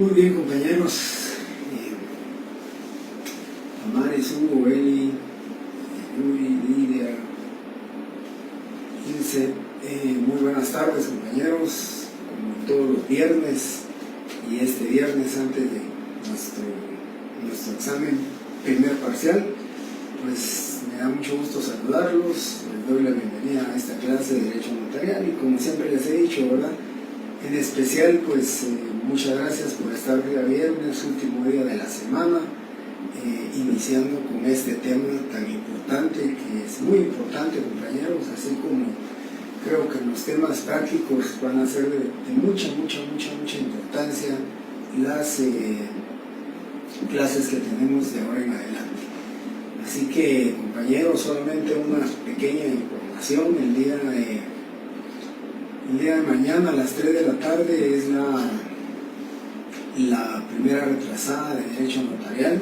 Muy bien, compañeros. Amaris, Hugo, Eli, Yuri, Lidia, Ilse. Muy buenas tardes, compañeros. Como todos los viernes, y este viernes antes de nuestro examen primer parcial, pues me da mucho gusto saludarlos. Les doy la bienvenida a esta clase de Derecho Notarial y como siempre les he dicho, ¿verdad? En especial, pues muchas gracias por estar día viernes, último día de la semana, iniciando con este tema tan importante, que es muy importante, compañeros, así como creo que los temas prácticos van a ser de mucha importancia las clases que tenemos de ahora en adelante. Así que, compañeros, solamente una pequeña información. El día de mañana a las 3 de la tarde es la primera retrasada de Derecho Notarial.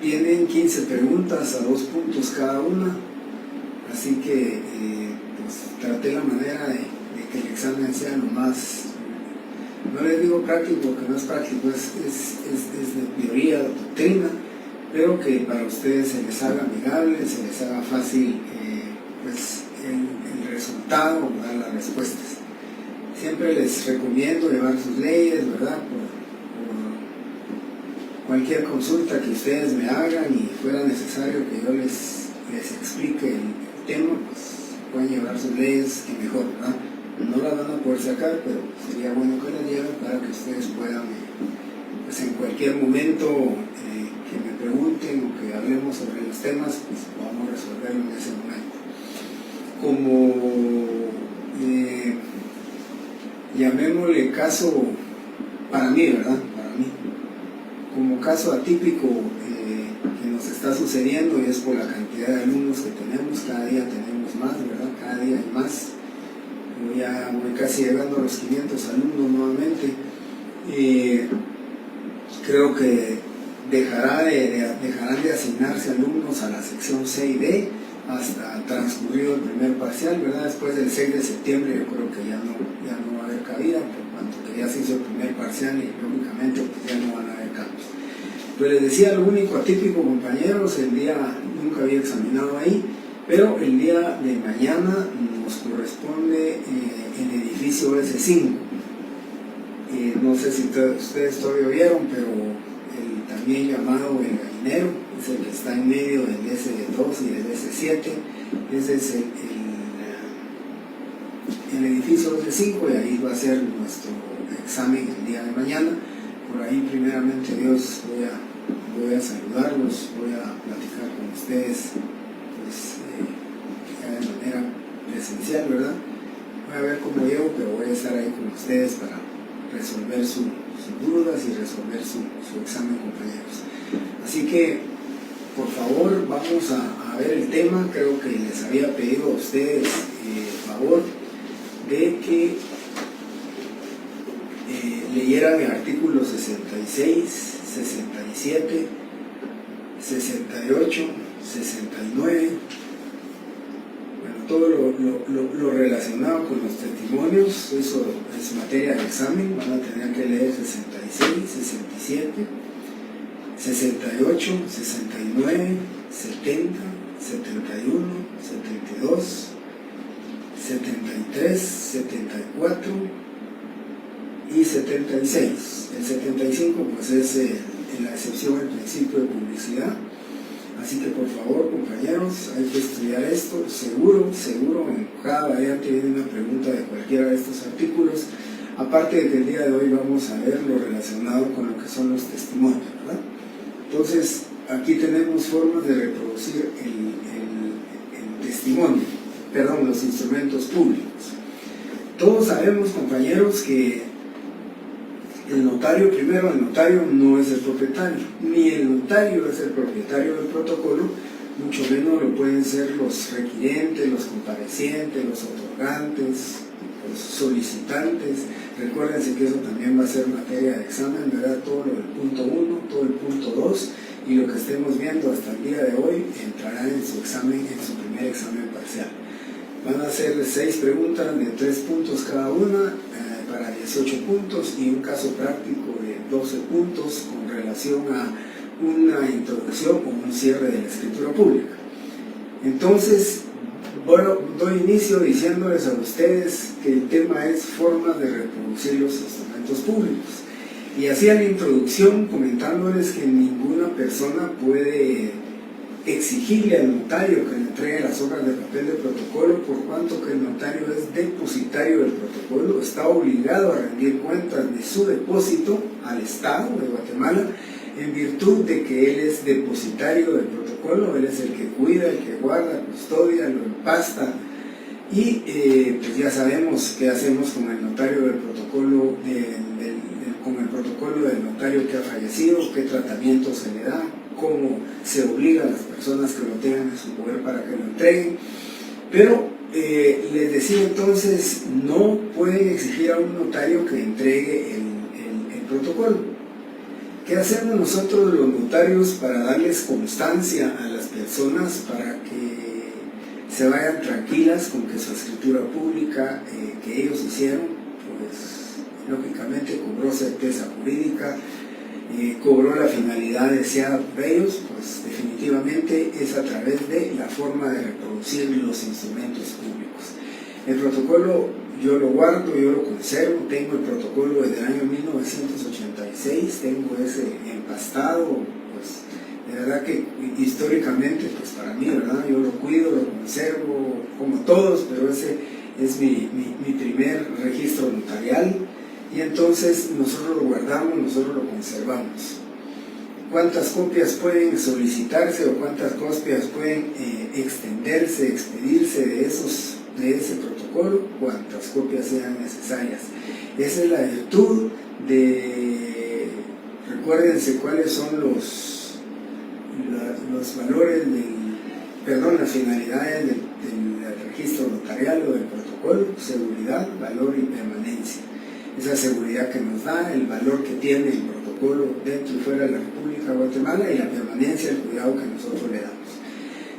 Vienen 15 preguntas a 2 puntos cada una, así que pues, traté la manera de que el examen sea lo más, no les digo práctico porque no es práctico, es de teoría, de doctrina, pero que para ustedes se les haga amigable, se les haga fácil pues el resultado o dar las respuestas. Siempre les recomiendo llevar sus leyes, ¿verdad? Por cualquier consulta que ustedes me hagan y fuera necesario que yo les explique el tema, pues pueden llevar sus leyes, que mejor, ¿verdad? No las van a poder sacar, pero sería bueno que las lleven para que ustedes puedan, pues en cualquier momento que me pregunten o que hablemos sobre los temas, pues podamos resolverlo en ese momento. Como llamémosle caso, para mí, ¿verdad? Para mí, como caso atípico que nos está sucediendo, y es por la cantidad de alumnos que tenemos, cada día tenemos más, ¿verdad? Cada día hay más. Yo ya voy casi llegando a los 500 alumnos nuevamente. Creo que dejarán de asignarse alumnos a la sección C y D hasta transcurrido el primer parcial, ¿verdad? Después del 6 de septiembre yo creo que ya no va a haber cabida, por cuanto que ya se hizo el primer parcial y lógicamente pues ya no van a haber cambios. Pues les decía, lo único atípico, compañeros, el día, nunca había examinado ahí, pero el día de mañana nos corresponde el edificio S5. No sé si ustedes todavía vieron, pero el también llamado el gallinero, es el que está en medio del S2 y del S7, ese es el edificio S5 y ahí va a ser nuestro examen el día de mañana. Por ahí, primeramente Dios, voy a saludarlos, voy a platicar con ustedes, pues ya de manera presencial, ¿verdad? Voy a ver cómo llego, pero voy a estar ahí con ustedes para resolver sus dudas y resolver su examen, compañeros. Así que, por favor, vamos a ver el tema. Creo que les había pedido a ustedes favor de que leyeran el artículo 66, 67, 68, 69, bueno, todo lo relacionado con los testimonios. Eso es materia de examen. Van a tener que leer 66, 67, 68, 69, 70, 71, 72, 73, 74 y 76. El 75 pues es en la excepción del principio de publicidad. Así que por favor, compañeros, hay que estudiar esto. Seguro en cada variante viene una pregunta de cualquiera de estos artículos. Aparte de que el día de hoy vamos a ver lo relacionado con lo que son los testimonios, ¿verdad? Entonces, aquí tenemos formas de reproducir el testimonio, los instrumentos públicos. Todos sabemos, compañeros, que el notario no es el propietario, ni el notario es el propietario del protocolo, mucho menos lo pueden ser los requirentes, los comparecientes, los otorgantes, los solicitantes. Recuérdense que eso también va a ser materia de examen, ¿verdad? Todo lo del punto 1, todo el punto 2 y lo que estemos viendo hasta el día de hoy entrará en su examen, en su primer examen parcial. Van a ser 6 preguntas de 3 puntos cada una, para 18 puntos, y un caso práctico de 12 puntos con relación a una introducción o un cierre de la escritura pública. Entonces, bueno, doy inicio diciéndoles a ustedes que el tema es formas de reproducir los instrumentos públicos. Y hacía la introducción comentándoles que ninguna persona puede exigirle al notario que le entregue las hojas de papel de protocolo, por cuanto que el notario es depositario del protocolo, está obligado a rendir cuentas de su depósito al Estado de Guatemala, en virtud de que él es depositario del protocolo, él es el que cuida, el que guarda, custodia, lo empasta, y pues ya sabemos qué hacemos con el notario del protocolo, con el protocolo del notario que ha fallecido, qué tratamiento se le da, cómo se obliga a las personas que lo tengan en su poder para que lo entreguen. Pero les decía entonces, no pueden exigir a un notario que entregue el protocolo. ¿Qué hacemos nosotros los notarios para darles constancia a las personas para que se vayan tranquilas con que su escritura pública que ellos hicieron, pues lógicamente cobró certeza jurídica, cobró la finalidad deseada por ellos? Pues definitivamente es a través de la forma de reproducir los instrumentos públicos. El protocolo yo lo guardo, yo lo conservo, tengo el protocolo desde el año 1986, tengo ese empastado, pues de verdad que históricamente, pues para mí, ¿verdad? Yo lo cuido, lo conservo, como todos, pero ese es mi primer registro notarial, y entonces nosotros lo guardamos, nosotros lo conservamos. ¿Cuántas copias pueden solicitarse o cuántas copias pueden extenderse, expedirse de ese protocolo? Cuantas copias sean necesarias. Esa es la virtud de, recuérdense cuáles son los valores las finalidades del registro notarial o del protocolo: seguridad, valor y permanencia. Esa seguridad que nos da, el valor que tiene el protocolo dentro y fuera de la República de Guatemala, y la permanencia, el cuidado que nosotros le damos.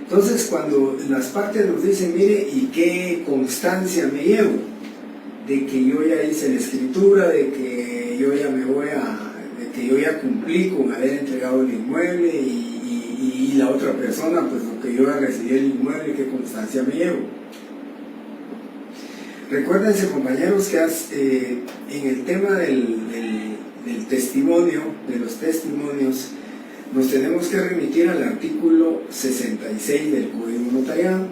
Entonces, cuando las partes nos dicen, mire, ¿y qué constancia me llevo? De que yo ya hice la escritura, de que yo ya de que yo ya cumplí con haber entregado el inmueble, y la otra persona, pues lo que yo ya recibí el inmueble, ¿qué constancia me llevo? Recuérdense, compañeros, que en el tema del testimonio, de los testimonios, nos tenemos que remitir al artículo 66 del Código Notarial.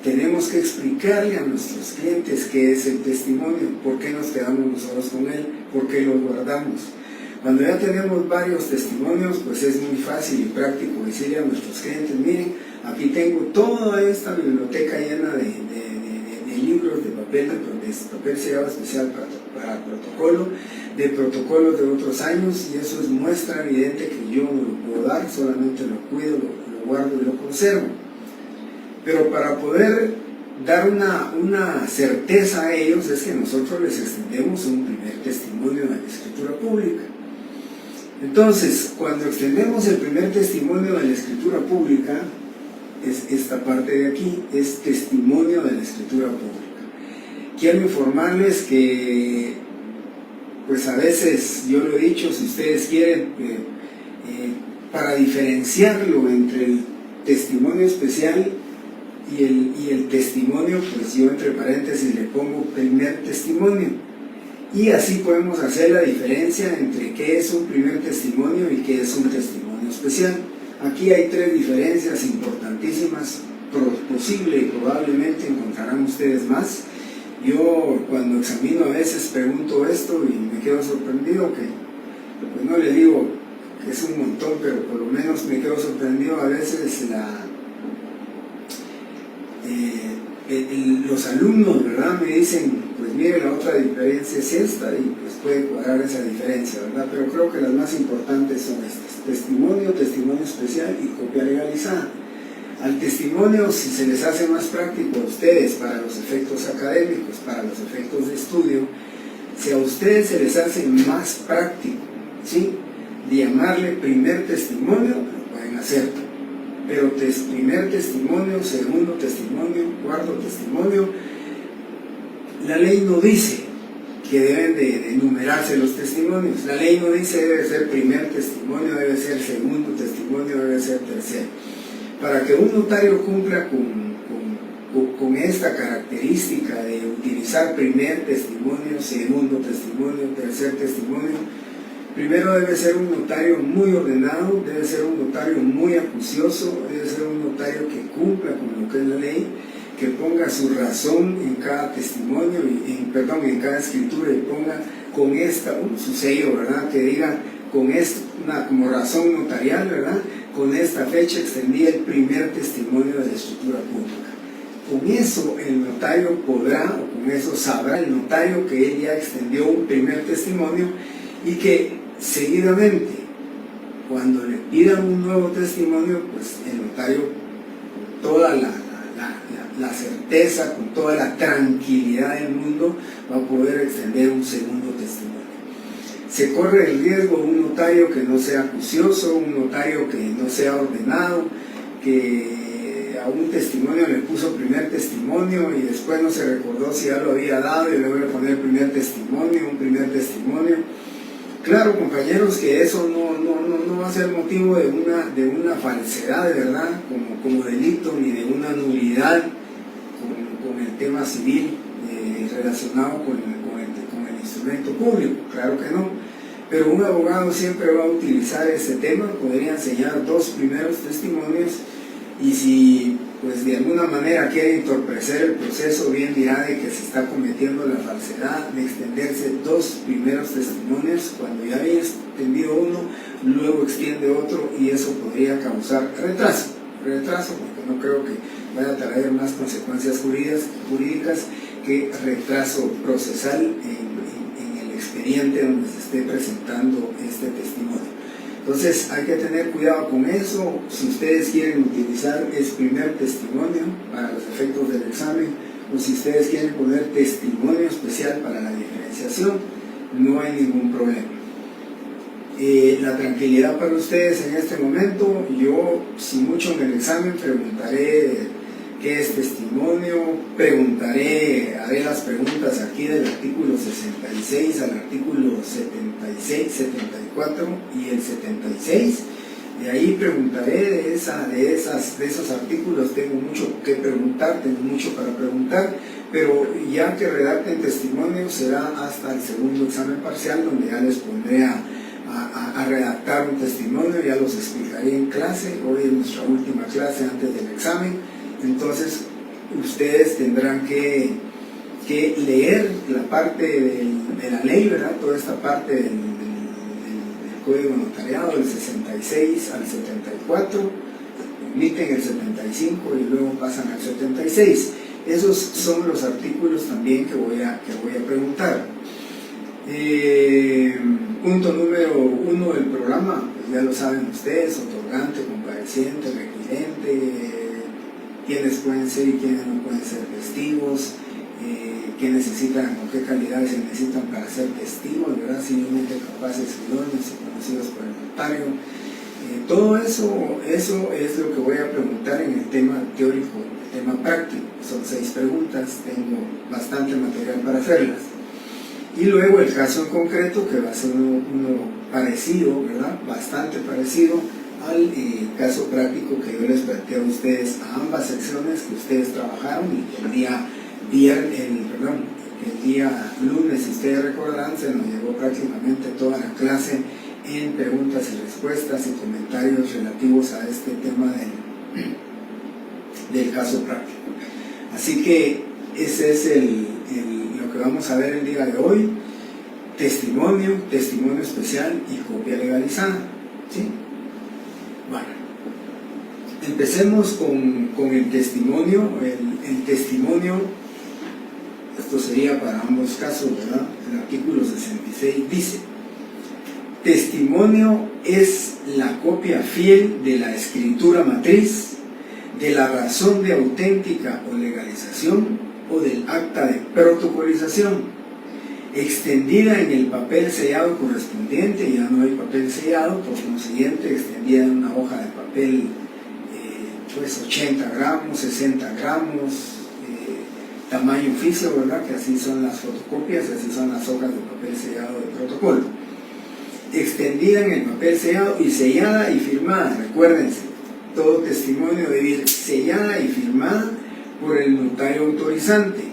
Tenemos que explicarle a nuestros clientes qué es el testimonio, por qué nos quedamos nosotros con él, por qué lo guardamos. Cuando ya tenemos varios testimonios, pues es muy fácil y práctico decirle a nuestros clientes, miren, aquí tengo toda esta biblioteca llena de libros de papel sellado especial para protocolo, de protocolos de otros años, y eso es muestra evidente que yo no lo puedo dar, solamente lo cuido, lo guardo y lo conservo. Pero para poder dar una certeza a ellos es que nosotros les extendemos un primer testimonio de la escritura pública. Entonces, cuando extendemos el primer testimonio de la escritura pública, es esta parte de aquí, es testimonio de la escritura pública. Quiero informarles que, pues a veces, yo lo he dicho, si ustedes quieren, para diferenciarlo entre el testimonio especial y el testimonio, pues yo entre paréntesis le pongo primer testimonio, y así podemos hacer la diferencia entre qué es un primer testimonio y qué es un testimonio especial. Aquí hay 3 diferencias importantísimas, posible y probablemente encontrarán ustedes más. Yo cuando examino a veces pregunto esto y me quedo sorprendido, que pues no le digo que es un montón, pero por lo menos me quedo sorprendido a veces los alumnos, ¿verdad? Me dicen, pues mire, la otra diferencia es esta, y pues puede cuadrar esa diferencia, ¿verdad? Pero creo que las más importantes son estas: testimonio, testimonio especial y copia legalizada. Al testimonio, si se les hace más práctico a ustedes para los efectos académicos, para los efectos de estudio, si a ustedes se les hace más práctico, ¿sí?, de llamarle primer testimonio, lo pueden hacer. pero primer testimonio, segundo testimonio, cuarto testimonio. La ley no dice que deben de enumerarse los testimonios. La ley no dice debe ser primer testimonio, debe ser segundo testimonio, debe ser tercero. Para que un notario cumpla con esta característica de utilizar primer testimonio, segundo testimonio, tercer testimonio, primero debe ser un notario muy ordenado, debe ser un notario muy acucioso, debe ser un notario que cumpla con lo que es la ley, que ponga su razón en cada testimonio, en cada escritura, y ponga con su sello, ¿verdad? Que diga con esto, como razón notarial, ¿verdad? Con esta fecha extendía el primer testimonio de la escritura pública. Con eso el notario podrá, o con eso sabrá el notario que él ya extendió un primer testimonio, y que seguidamente, cuando le pidan un nuevo testimonio, pues el notario, toda la certeza, con toda la tranquilidad del mundo, va a poder extender un segundo testimonio. Se corre el riesgo de un notario que no sea acucioso, un notario que no sea ordenado, que a un testimonio le puso primer testimonio y después no se recordó si ya lo había dado y le voy a poner un primer testimonio. Claro, compañeros, que eso no va a ser motivo de una falsedad, de verdad, como delito, ni de una nulidad con el tema civil relacionado con el instrumento público, claro que no. Pero un abogado siempre va a utilizar ese tema, podría enseñar dos primeros testimonios, y si pues de alguna manera quiere entorpecer el proceso, bien dirá de que se está cometiendo la falsedad de extenderse dos primeros testimonios cuando ya había extendido uno, luego extiende otro, y eso podría causar retraso, porque no creo que vaya a traer más consecuencias jurídicas que retraso procesal en el expediente donde se esté presentando este testimonio. Entonces hay que tener cuidado con eso. Si ustedes quieren utilizar es primer testimonio para los efectos del examen, o si ustedes quieren poner testimonio especial para la diferenciación, no hay ningún problema. La tranquilidad para ustedes en este momento, yo sin mucho en el examen preguntaré qué es testimonio, haré las preguntas aquí del artículo 66 al artículo 76, 74 y el 76. De ahí preguntaré de esos artículos. Tengo mucho que preguntar, tengo mucho para preguntar, pero ya que redacten testimonio será hasta el segundo examen parcial, donde ya les pondré a redactar un testimonio, ya los explicaré en clase. Hoy es nuestra última clase antes del examen, entonces ustedes tendrán que leer la parte de la ley, ¿verdad? Toda esta parte del Código Notariado, del 66 al 74, omiten el 75 y luego pasan al 76. Esos son los artículos también que voy a preguntar. Punto número 1 del programa, pues ya lo saben ustedes: otorgante, compareciente, requirente, quiénes pueden ser y quiénes no pueden ser testigos, qué necesitan o qué calidades se necesitan para ser testigos, ¿verdad? Civilmente capaces, idóneos y conocidos por el notario. Todo eso es lo que voy a preguntar en el tema teórico, el tema práctico. Son 6 preguntas, tengo bastante material para hacerlas. Y luego el caso en concreto, que va a ser uno parecido, ¿verdad? Bastante parecido al caso práctico que yo les planteo a ustedes, a ambas secciones que ustedes trabajaron, y el día lunes, si ustedes recordarán, se nos llevó prácticamente toda la clase en preguntas y respuestas y comentarios relativos a este tema del caso práctico. Así que ese es lo que vamos a ver el día de hoy: testimonio especial y copia legalizada, ¿sí? Bueno, empecemos con el testimonio. El testimonio, esto sería para ambos casos, ¿verdad? El artículo 66 dice: testimonio es la copia fiel de la escritura matriz, de la razón de auténtica o legalización o del acta de protocolización, extendida en el papel sellado correspondiente. Ya no hay papel sellado, por consiguiente extendida en una hoja de papel pues 80 gramos, 60 gramos, tamaño oficio, ¿verdad? Que así son las fotocopias, así son las hojas de papel sellado de protocolo. Extendida en el papel sellado y sellada y firmada, recuérdense, todo testimonio debe ir sellada y firmada por el notario autorizante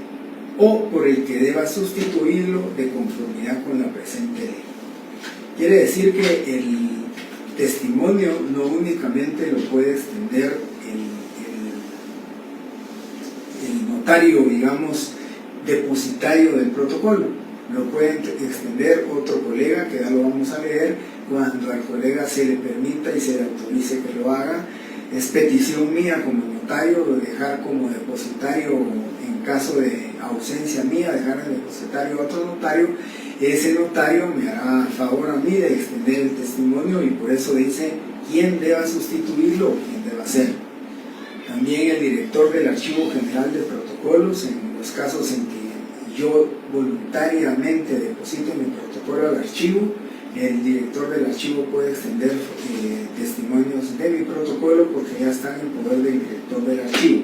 o por el que deba sustituirlo de conformidad con la presente ley. Quiere decir que el testimonio no únicamente lo puede extender el notario, digamos, depositario del protocolo, lo puede extender otro colega, que ya lo vamos a leer, cuando al colega se le permita y se le autorice que lo haga. Es petición mía como notario dejar como depositario, en caso de ausencia mía, dejar el depositario a otro notario. Ese notario me hará favor a mí de extender el testimonio y por eso dice quién deba sustituirlo o quién deba hacerlo. También el director del Archivo General de Protocolos, en los casos en que yo voluntariamente deposito mi protocolo al archivo, el director del archivo puede extender testimonios de mi protocolo porque ya están en poder del director del archivo.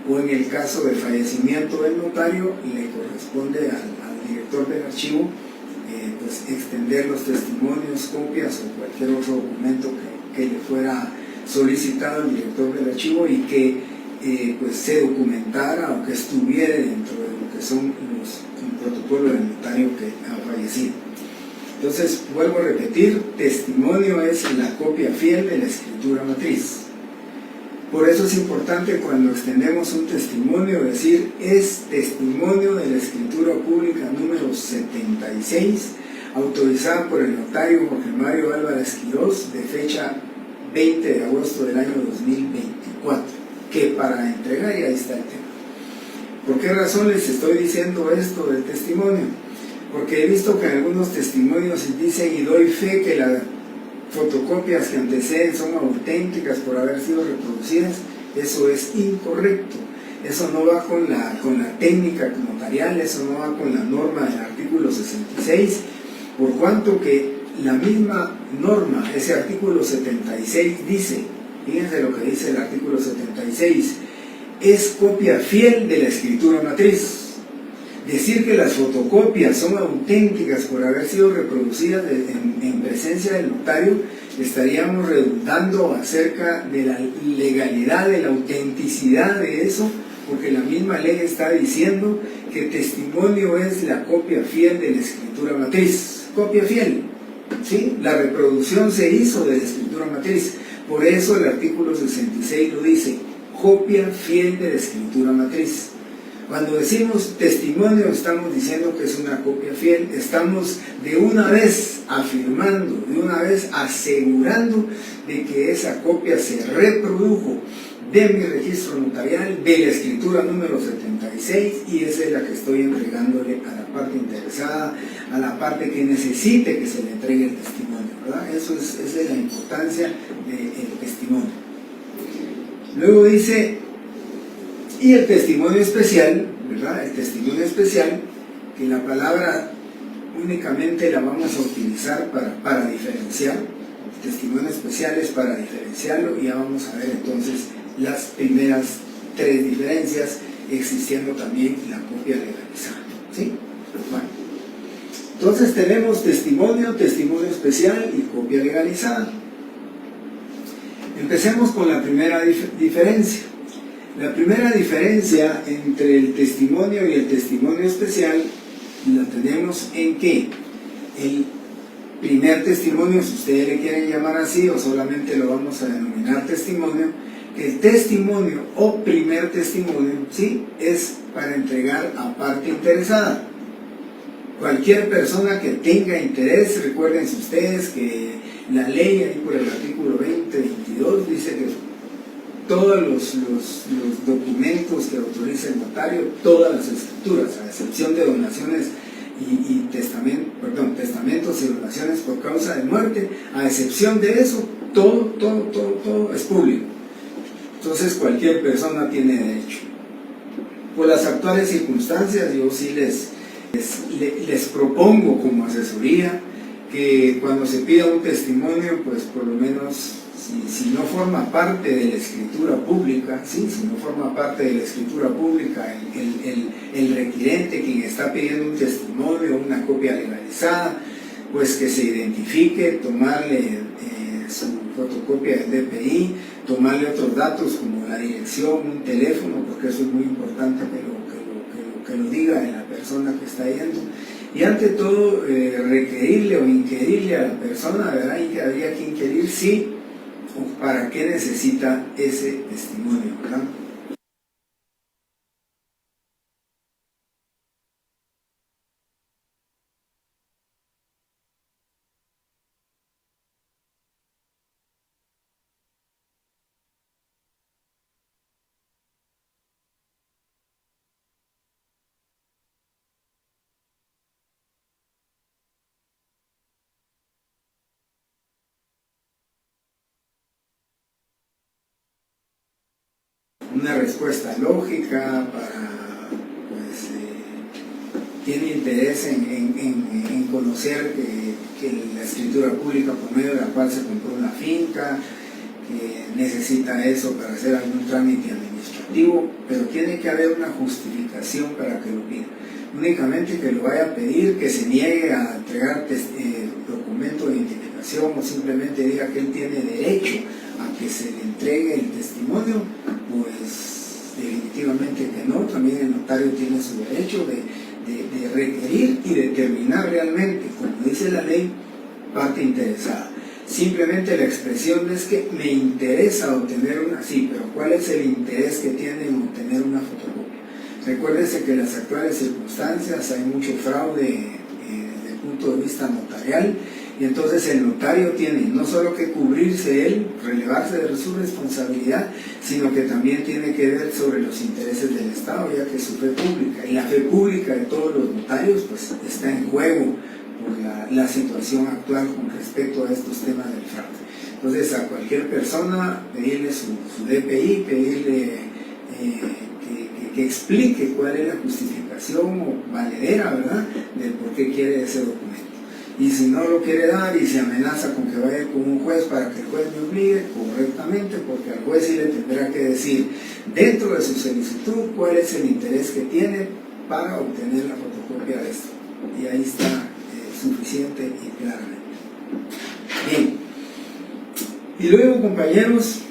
O en el caso de fallecimiento del notario, le corresponde al director del archivo pues extender los testimonios, copias o cualquier otro documento que le fuera solicitado al director del archivo y que pues se documentara o que estuviera dentro de lo que son el protocolo del notario que ha fallecido. Entonces, vuelvo a repetir, testimonio es la copia fiel de la escritura matriz. Por eso es importante cuando extendemos un testimonio decir es testimonio de la escritura pública número 76, autorizada por el notario Jorge Mario Álvarez Quirós, de fecha 20 de agosto del año 2024, que para entregar, y ahí está el tema. ¿Por qué razón les estoy diciendo esto del testimonio? Porque he visto que en algunos testimonios dicen y doy fe que las fotocopias que anteceden son auténticas por haber sido reproducidas. Eso es incorrecto. Eso no va con la técnica notarial, eso no va con la norma del artículo 66, por cuanto que la misma norma, ese artículo 76 dice, fíjense lo que dice el artículo 76, es copia fiel de la escritura matriz. Decir que las fotocopias son auténticas por haber sido reproducidas en presencia del notario, estaríamos redundando acerca de la legalidad, de la autenticidad de eso, porque la misma ley está diciendo que testimonio es la copia fiel de la escritura matriz. Copia fiel, ¿sí? La reproducción se hizo de la escritura matriz, por eso el artículo 66 lo dice, copia fiel de la escritura matriz. Cuando decimos testimonio estamos diciendo que es una copia fiel, estamos de una vez afirmando, de una vez asegurando de que esa copia se reprodujo de mi registro notarial, de la escritura número 76, y esa es la que estoy entregándole a la parte interesada, a la parte que necesite que se le entregue el testimonio, ¿verdad? Esa es la importancia del testimonio. Luego dice, y el testimonio especial, ¿verdad? El testimonio especial, que la palabra únicamente la vamos a utilizar para diferenciar. El testimonio especial es para diferenciarlo, y ya vamos a ver entonces las primeras tres diferencias, existiendo también la copia legalizada, ¿sí? Bueno, entonces tenemos testimonio, testimonio especial y copia legalizada. Empecemos con la primera diferencia. La primera diferencia entre el testimonio y el testimonio especial la tenemos en que el primer testimonio, si ustedes le quieren llamar así o solamente lo vamos a denominar testimonio, el testimonio o primer testimonio, ¿sí?, es para entregar a parte interesada. Cualquier persona que tenga interés, recuérdense ustedes que la ley ahí por el artículo 20-22 dice que todos los documentos que autoriza el notario, todas las escrituras, a excepción de donaciones y testamentos y donaciones por causa de muerte, a excepción de eso, todo es público. Entonces cualquier persona tiene derecho. Por las actuales circunstancias, yo sí les propongo como asesoría que cuando se pida un testimonio, pues por lo menos si no forma parte de la escritura pública, ¿sí? Si no forma parte de la escritura pública, el requirente, quien está pidiendo un testimonio, una copia legalizada, pues que se identifique, tomarle su fotocopia del DPI, tomarle otros datos como la dirección, un teléfono, porque eso es muy importante que lo diga la persona que está yendo. Y ante todo, requerirle o inquirirle a la persona, ¿verdad? Y que habría que inquirir si o para qué necesita ese testimonio, ¿verdad? Una respuesta lógica para, pues, tiene interés en conocer que la escritura pública por medio de la cual se compró una finca, que necesita eso para hacer algún trámite administrativo, pero tiene que haber una justificación para que lo pida. Únicamente que lo vaya a pedir, que se niegue a entregar documento de identificación o simplemente diga que él tiene derecho a que se le entregue el testimonio, pues definitivamente que no. También el notario tiene su derecho de requerir y determinar realmente, como dice la ley, parte interesada. Simplemente la expresión es que me interesa obtener una, sí, pero ¿cuál es el interés que tiene en obtener una fotocopia? Recuérdese que en las actuales circunstancias hay mucho fraude desde el punto de vista notarial, y entonces el notario tiene no solo que cubrirse él, relevarse de su responsabilidad, sino que también tiene que ver sobre los intereses del Estado, ya que es su fe pública, y la fe pública de todos los notarios pues está en juego por la situación actual con respecto a estos temas del fraude. Entonces a cualquier persona pedirle su DPI, pedirle que explique cuál es la justificación o valedera, ¿verdad?, del por qué quiere ese documento. Y si no lo quiere dar y se amenaza con que vaya con un juez para que el juez me obligue correctamente, porque al juez sí le tendrá que decir dentro de su solicitud cuál es el interés que tiene para obtener la fotocopia de esto. Y ahí está suficiente y claramente. Bien. Y luego, compañeros,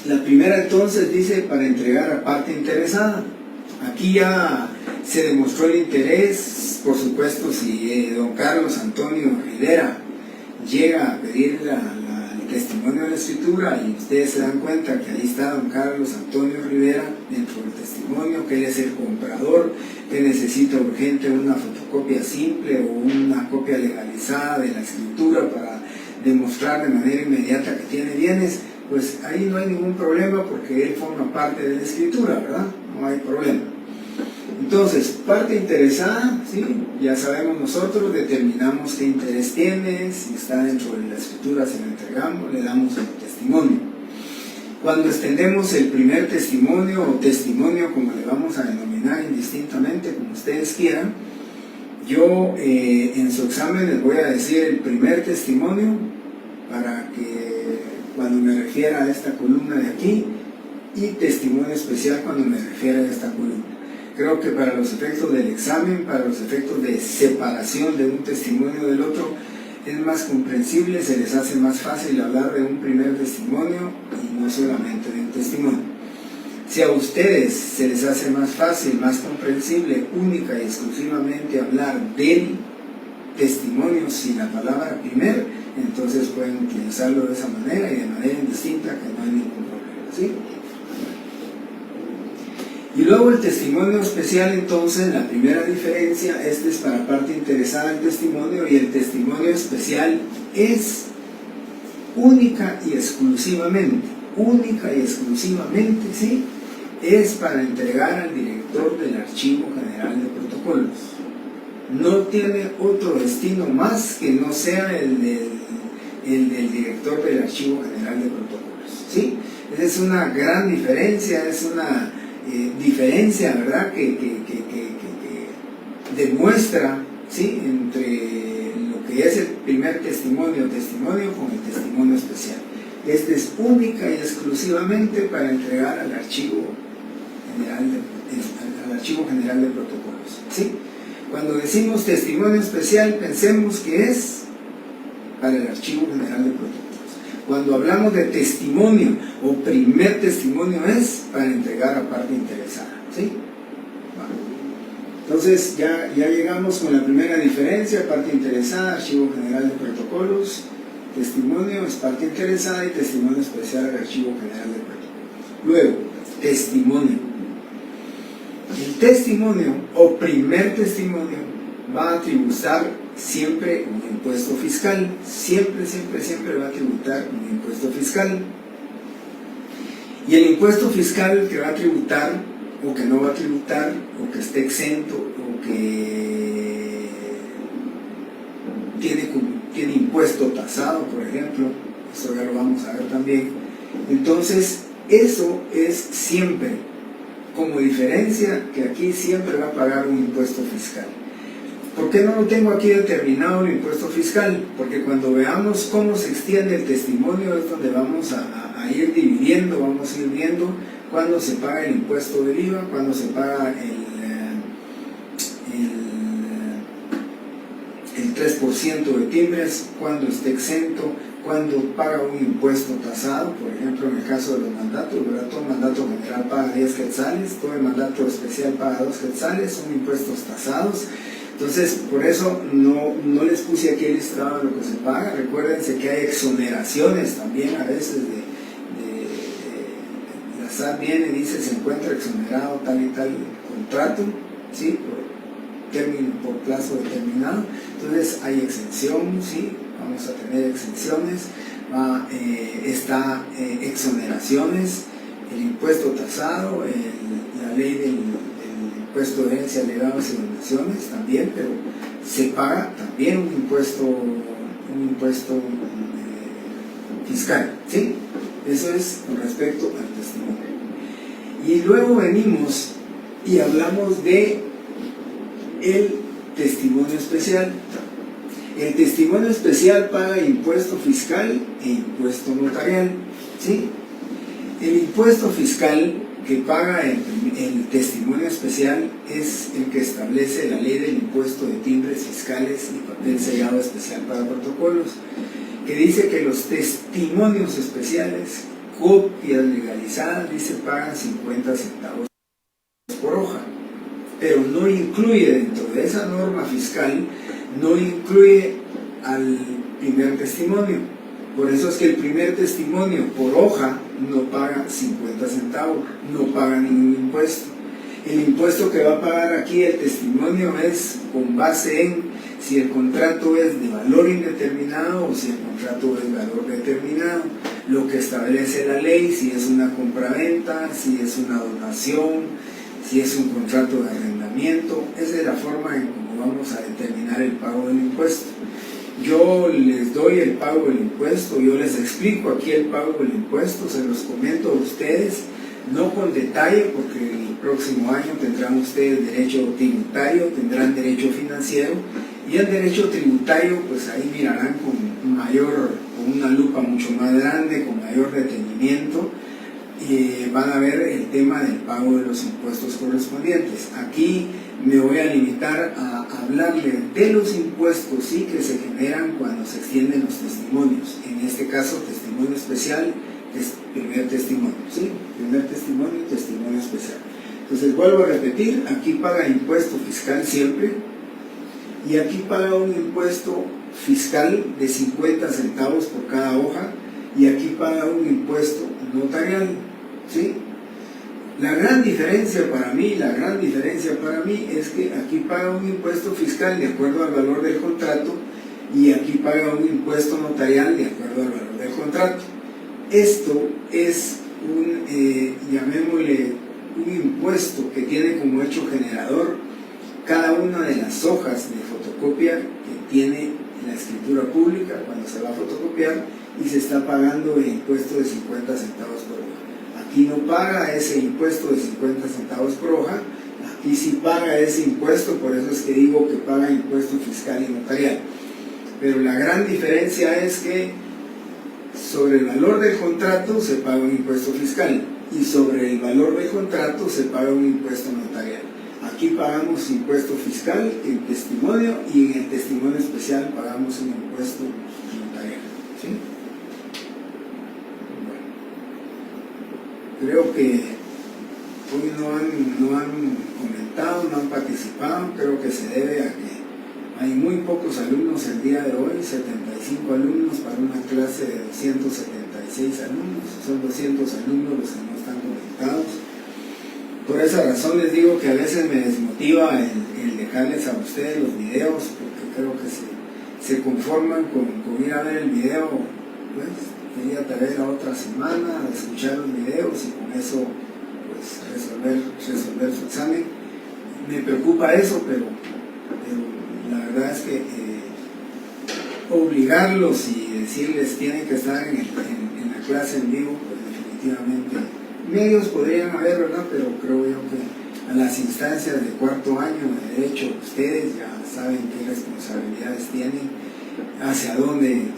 la primera entonces dice para entregar a parte interesada. Aquí ya se demostró el interés, por supuesto, si don Carlos Antonio Rivera llega a pedir el testimonio de la escritura y ustedes se dan cuenta que ahí está don Carlos Antonio Rivera dentro del testimonio, que él es el comprador, que necesita urgente una fotocopia simple o una copia legalizada de la escritura para demostrar de manera inmediata que tiene bienes, pues ahí no hay ningún problema porque él forma parte de la escritura, ¿verdad? No hay problema. Entonces, parte interesada, ¿sí? Ya sabemos nosotros, determinamos qué interés tiene, si está dentro de la escritura se lo entregamos, le damos el testimonio. Cuando extendemos el primer testimonio o testimonio, como le vamos a denominar indistintamente, como ustedes quieran, yo en su examen les voy a decir el primer testimonio para que cuando me refiera a esta columna de aquí, y testimonio especial cuando me refiera a esta columna. Creo que para los efectos del examen, para los efectos de separación de un testimonio del otro, es más comprensible, se les hace más fácil hablar de un primer testimonio y no solamente de un testimonio. Si a ustedes se les hace más fácil, más comprensible, única y exclusivamente hablar del testimonio sin la palabra primer, entonces pueden utilizarlo de esa manera y de manera indistinta, que no hay ningún problema, ¿sí? Y luego el testimonio especial, entonces, la primera diferencia, este es para parte interesada del testimonio, y el testimonio especial es única y exclusivamente, ¿sí?, es para entregar al director del Archivo General de Protocolos. No tiene otro destino más que no sea el del director del Archivo General de Protocolos, ¿sí? Esa es una gran diferencia, es una diferencia, ¿verdad?, que demuestra, ¿sí?, entre lo que es el primer testimonio con el testimonio especial. Este es única y exclusivamente para entregar al Archivo General de Protocolos, ¿sí? Cuando decimos testimonio especial, pensemos que es para el Archivo General de Protocolos. Cuando hablamos de testimonio o primer testimonio, es para entregar a parte interesada, ¿sí? Bueno. Entonces ya llegamos con la primera diferencia: parte interesada, Archivo General de Protocolos. Testimonio es parte interesada y testimonio especial al Archivo General de Protocolos. Luego, testimonio. El testimonio o primer testimonio va a tributar siempre un impuesto fiscal. Siempre va a tributar un impuesto fiscal. Y el impuesto fiscal que va a tributar, o que no va a tributar, o que esté exento, o que tiene impuesto tasado, por ejemplo, eso ya lo vamos a ver también. Entonces, eso es siempre, como diferencia, que aquí siempre va a pagar un impuesto fiscal. ¿Por qué no lo tengo aquí determinado el impuesto fiscal? Porque cuando veamos cómo se extiende el testimonio es donde vamos a ir dividiendo, vamos a ir viendo cuándo se paga el impuesto del IVA, cuándo se paga el 3% de timbres, cuándo esté exento, cuándo paga un impuesto tasado. Por ejemplo, en el caso de los mandatos, ¿verdad? Todo mandato general paga 10 quetzales, todo el mandato especial paga 2 quetzales, son impuestos tasados. Entonces, por eso no les puse aquí el listado de lo que se paga. Recuérdense que hay exoneraciones también a veces la SAT viene y dice: se encuentra exonerado tal y tal contrato, ¿sí? Por plazo determinado. Entonces hay exención, ¿sí? Vamos a tener exenciones, está exoneraciones, el impuesto tasado, la ley del impuesto de herencia, legados y donaciones también, pero se paga también un impuesto fiscal, ¿sí? Eso es con respecto al testimonio. Y luego venimos y hablamos de el testimonio especial. El testimonio especial paga impuesto fiscal e impuesto notarial, ¿sí? El impuesto fiscal que paga el testimonio especial es el que establece la ley del impuesto de timbres fiscales y papel sellado especial para protocolos, que dice que los testimonios especiales, copias legalizadas, dice, pagan 50 centavos por hoja, pero no incluye dentro de esa norma fiscal, no incluye al primer testimonio. Por eso es que el primer testimonio por hoja no paga 50 centavos, no paga ningún impuesto. El impuesto que va a pagar aquí el testimonio es con base en si el contrato es de valor indeterminado o si el contrato es de valor determinado, lo que establece la ley, si es una compraventa, si es una donación, si es un contrato de arrendamiento. Esa es la forma en cómo vamos a determinar el pago del impuesto. Yo les doy el pago del impuesto, yo les explico aquí el pago del impuesto, se los comento a ustedes, no con detalle, porque el próximo año tendrán ustedes derecho tributario, tendrán derecho financiero, y el derecho tributario, pues ahí mirarán con una lupa mucho más grande, con mayor detenimiento, y van a ver el tema del pago de los impuestos correspondientes. Aquí me voy a limitar a hablarle de los impuestos, sí, que se generan cuando se extienden los testimonios. En este caso, testimonio especial es primer testimonio, ¿sí? Primer testimonio y testimonio especial. Entonces, vuelvo a repetir, aquí paga impuesto fiscal siempre, y aquí paga un impuesto fiscal de 50 centavos por cada hoja, y aquí paga un impuesto notarial, ¿sí? La gran diferencia para mí es que aquí paga un impuesto fiscal de acuerdo al valor del contrato y aquí paga un impuesto notarial de acuerdo al valor del contrato. Esto es llamémosle un impuesto que tiene como hecho generador cada una de las hojas de fotocopia que tiene la escritura pública cuando se va a fotocopiar, y se está pagando el impuesto de 50 centavos por hoja. Aquí no paga ese impuesto de 50 centavos por hoja, aquí sí paga ese impuesto, por eso es que digo que paga impuesto fiscal y notarial. Pero la gran diferencia es que Sobre el valor del contrato se paga un impuesto fiscal y sobre el valor del contrato se paga un impuesto notarial. Aquí pagamos impuesto fiscal en testimonio y en el testimonio especial pagamos un impuesto notarial. ¿Sí? Bueno, creo que hoy no han comentado, no han participado, creo que se debe a que hay muy pocos alumnos el día de hoy, 75 alumnos para una clase de 276 alumnos, son 200 alumnos los que no están conectados. Por esa razón les digo que a veces me desmotiva el dejarles a ustedes los videos, porque creo que se conforman con ir a ver el video, pues quería traer a otra semana a escuchar los videos y con eso pues resolver su examen. Me preocupa eso, pero la verdad es que obligarlos y decirles tienen que estar en la clase en vivo, pues definitivamente medios podrían haber, ¿verdad? Pero creo yo que a las instancias de cuarto año de derecho ustedes ya saben qué responsabilidades tienen, hacia dónde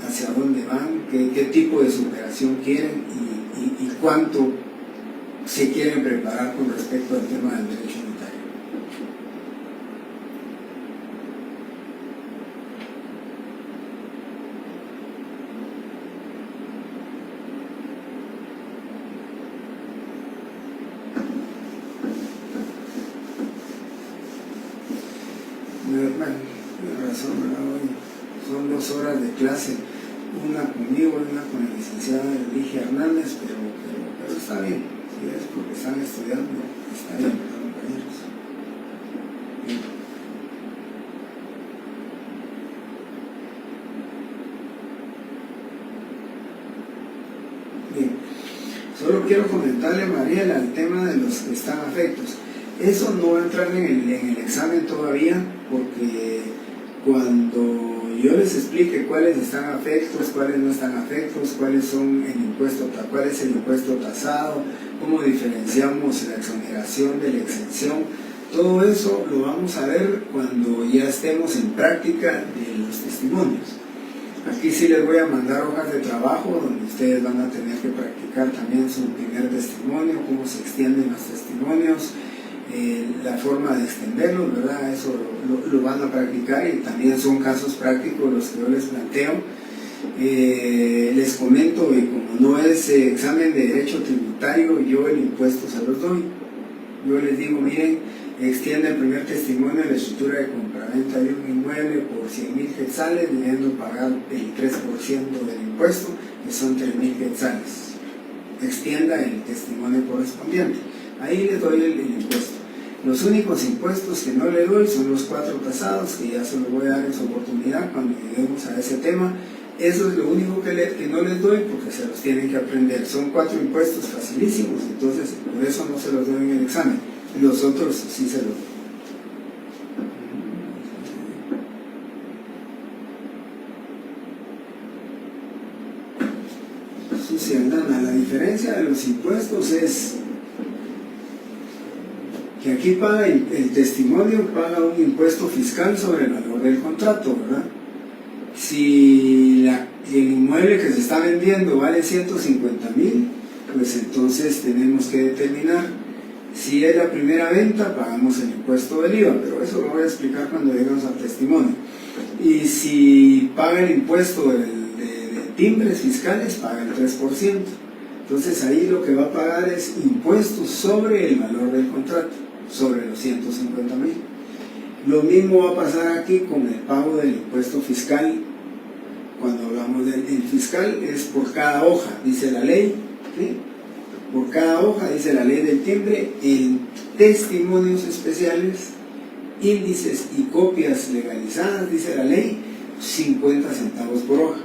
van, qué tipo de superación quieren y cuánto se quieren preparar con respecto al tema del derecho notario. Bueno, tiene razón, ¿verdad? Hoy son 2 horas de clase, una conmigo y una con la licenciada Ligia Hernández, pero está bien, si es porque están estudiando, está bien, ¿verdad, compañeros? Bien. Bien, solo quiero comentarle a Mariela el tema de los que están afectos. Eso no va a entrar en el examen todavía, porque cuando yo les explique cuáles están afectos, cuáles no están afectos, cuál es el impuesto tasado, cómo diferenciamos la exoneración de la exención, todo eso lo vamos a ver cuando ya estemos en práctica de los testimonios. Aquí sí les voy a mandar hojas de trabajo donde ustedes van a tener que practicar también su primer testimonio, cómo se extienden los testimonios, la forma de extenderlos, ¿verdad? Eso lo van a practicar y también son casos prácticos los que yo les planteo. Les comento que como no es examen de derecho tributario, yo el impuesto se los doy. Yo les digo, miren, extiende el primer testimonio de la estructura de compraventa de un inmueble por 100,000 quetzales, debiendo pagar el 3% del impuesto, que son 3,000 quetzales. Extienda el testimonio correspondiente. Ahí les doy el impuesto. Los únicos impuestos que no le doy son los 4 tasados, que ya se los voy a dar en su oportunidad cuando lleguemos a ese tema. Eso es lo único que no les doy porque se los tienen que aprender. Son 4 impuestos facilísimos, entonces por eso no se los doy en el examen. Los otros sí se los doy. Suciandana, la diferencia de los impuestos es que aquí paga el testimonio, paga un impuesto fiscal sobre el valor del contrato, ¿verdad? Si el inmueble que se está vendiendo vale 150,000, pues entonces tenemos que determinar si es la primera venta, pagamos el impuesto del IVA, pero eso lo voy a explicar cuando lleguemos al testimonio. Y si paga el impuesto de timbres fiscales, paga el 3%. Entonces ahí lo que va a pagar es impuestos sobre el valor del contrato, sobre los 150,000. Lo mismo va a pasar aquí con el pago del impuesto fiscal. Cuando hablamos del fiscal es por cada hoja, dice la ley, ¿sí? Por cada hoja, dice la ley del timbre, en testimonios especiales, índices y copias legalizadas, dice la ley, 50 centavos por hoja.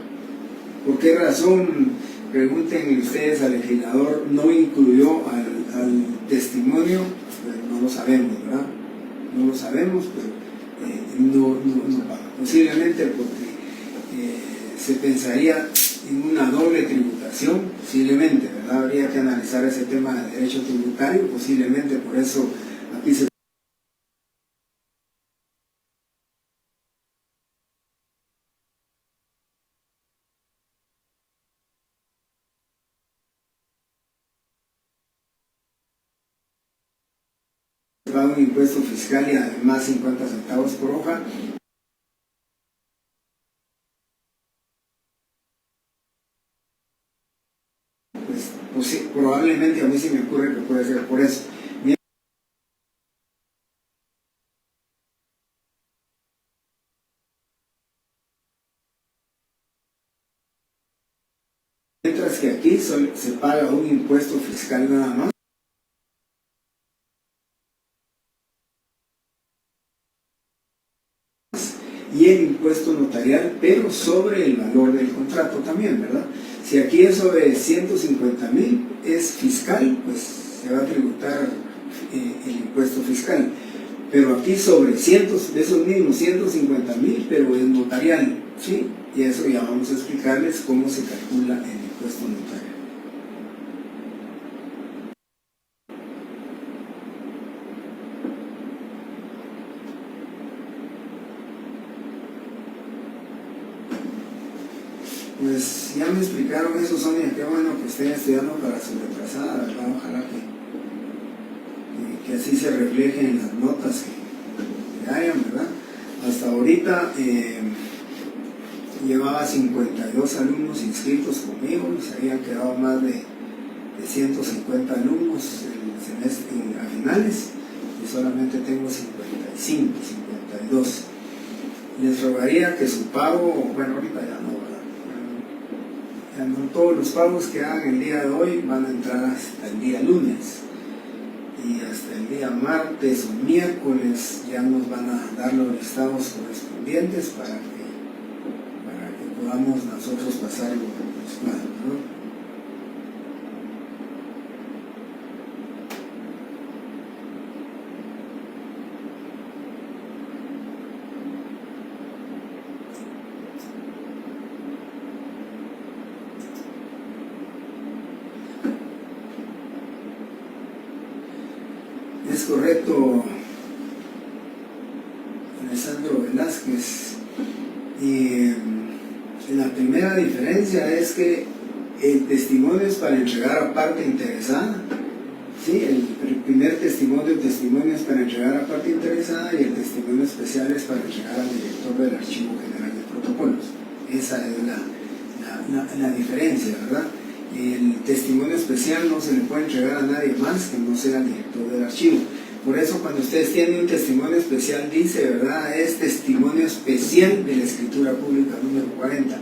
¿Por qué razón, pregunten ustedes al legislador, no incluyó al testimonio? Pues no lo sabemos, ¿verdad? No lo sabemos, pero no paga. Posiblemente porque se pensaría en una doble tributación, posiblemente, ¿verdad? Habría que analizar ese tema de derecho tributario, posiblemente por eso aquí se un impuesto fiscal y además 50 centavos por hoja. Pues sí, probablemente a mí se me ocurre que puede ser por eso. Mientras que aquí se paga un impuesto fiscal nada más. Y el impuesto notarial, pero sobre el valor del contrato también, ¿verdad? Si aquí es sobre 150,000, es fiscal, pues se va a tributar el impuesto fiscal. Pero aquí sobre cientos de esos mismos 150,000, pero es notarial, ¿sí? Y eso ya vamos a explicarles cómo se calcula el impuesto notarial. Pues ya me explicaron eso, Sonia, qué bueno que estén estudiando para su retrasada, ¿verdad? Ojalá que así se refleje en las notas que hayan, ¿verdad? Hasta ahorita llevaba 52 alumnos inscritos conmigo, y se habían quedado más de 150 alumnos el semestre, a finales, y solamente tengo 52. Les rogaría que su pago, bueno, ahorita ya no, ¿verdad? Ya no, todos los pagos que hagan el día de hoy van a entrar hasta el día lunes, y hasta el día martes o miércoles ya nos van a dar los listados correspondientes para que podamos nosotros pasar los cuadros, ¿no? Es correcto, Alessandro Velázquez. Y la primera diferencia es que el testimonio es para entregar a parte interesada. Sí, el primer testimonio es para entregar a parte interesada, y el testimonio especial es para entregar al director del Archivo General de Protocolos. Esa es la diferencia, ¿verdad? El testimonio especial no se le puede entregar a nadie más que no sea el director del archivo. Por eso cuando ustedes tienen un testimonio especial dice, ¿verdad? Es testimonio especial de la Escritura Pública número 40.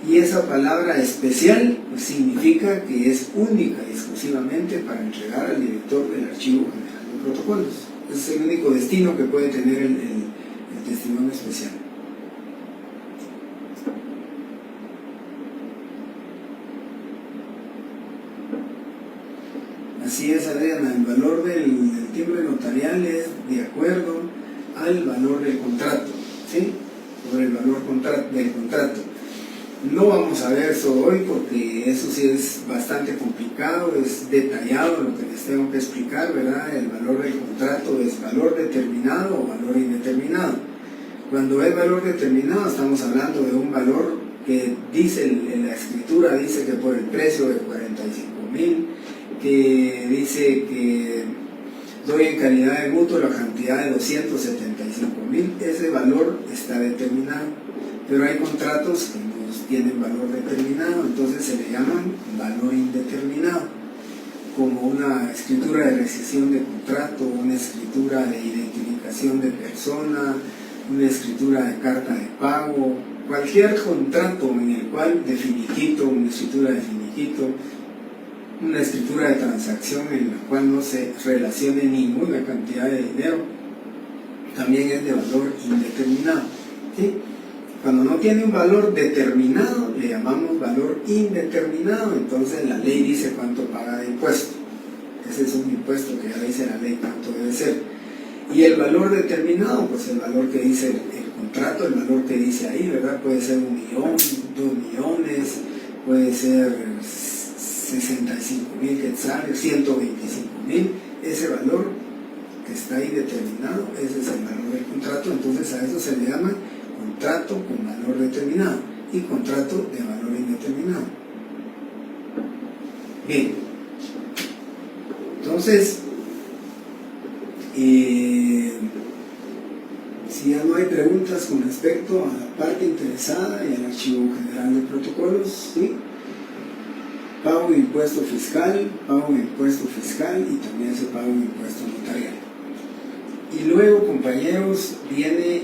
Y esa palabra especial pues, significa que es única y exclusivamente para entregar al director del Archivo General de Protocolos. Ese es el único destino que puede tener el testimonio especial. Así es, Adriana, el valor del timbre notarial es de acuerdo al valor del contrato, ¿sí? Sobre el valor del contrato. No vamos a ver eso hoy porque eso sí es bastante complicado, es detallado lo que les tengo que explicar, ¿verdad? El valor del contrato es valor determinado o valor indeterminado. Cuando es valor determinado estamos hablando de un valor que dice, en la escritura dice que por el precio de 45,000, que dice que doy en calidad de mutuo la cantidad de 275,000, ese valor está determinado, pero hay contratos que no tienen valor determinado, entonces se le llaman valor indeterminado, como una escritura de rescisión de contrato, una escritura de identificación de persona, una escritura de carta de pago, cualquier contrato en el cual de finiquito, una escritura de finiquito, una escritura de transacción en la cual no se relacione ninguna cantidad de dinero, también es de valor indeterminado, ¿sí? Cuando no tiene un valor determinado le llamamos valor indeterminado, entonces la ley dice cuánto paga de impuesto. Ese es un impuesto que ya dice la ley cuánto debe ser. Y el valor determinado, pues el valor que dice el contrato, el valor que dice ahí, ¿verdad? Puede ser 1,000,000, 2,000,000, puede ser 65,000 quetzales, 125,000, ese valor que está ahí determinado, ese es el valor del contrato, entonces a eso se le llama contrato con valor determinado y contrato de valor indeterminado. Bien, entonces Si ya no hay preguntas con respecto a la parte interesada y al Archivo General de Protocolos, ¿sí? Pago de impuesto fiscal y también se paga un impuesto notarial. Y luego, compañeros, viene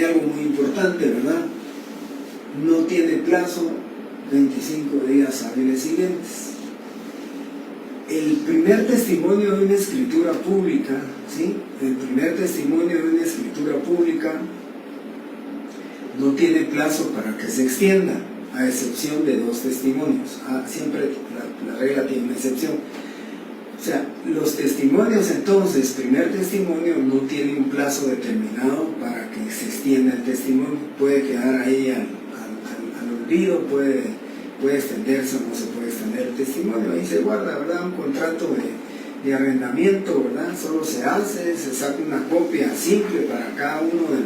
algo muy importante, ¿verdad? No tiene plazo 25 días hábiles siguientes. El primer testimonio de una escritura pública, ¿sí? El primer testimonio de una escritura pública no tiene plazo para que se extienda, a excepción de 2 testimonios. Siempre la regla tiene una excepción. O sea, los testimonios entonces, primer testimonio no tiene un plazo determinado para que se extienda el testimonio, puede quedar ahí al olvido, puede extenderse o no se puede extender el testimonio, ahí se guarda, ¿verdad? Un contrato de arrendamiento, ¿verdad? Solo se saca una copia simple para cada uno de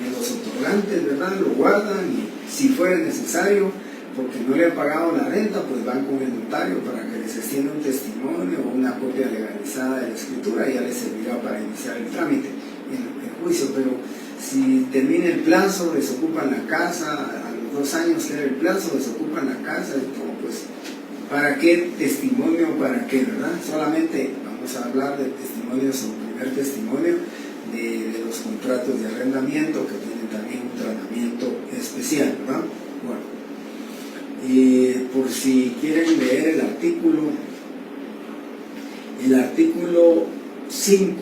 los otorgantes, ¿verdad? Lo guardan y si fuera necesario, porque no le han pagado la renta, pues van con el notario para que les extienda un testimonio o una copia legalizada de la escritura y ya les servirá para iniciar el trámite, el juicio. Pero si termina el plazo, desocupan la casa, a los 2 años que era el plazo, desocupan la casa y todo, pues ¿para qué testimonio? ¿Para qué, verdad? Solamente vamos a hablar de testimonios o primer testimonio de los contratos de arrendamiento que tienen también un tratamiento especial, ¿verdad? Bueno. Por si quieren leer el artículo 5,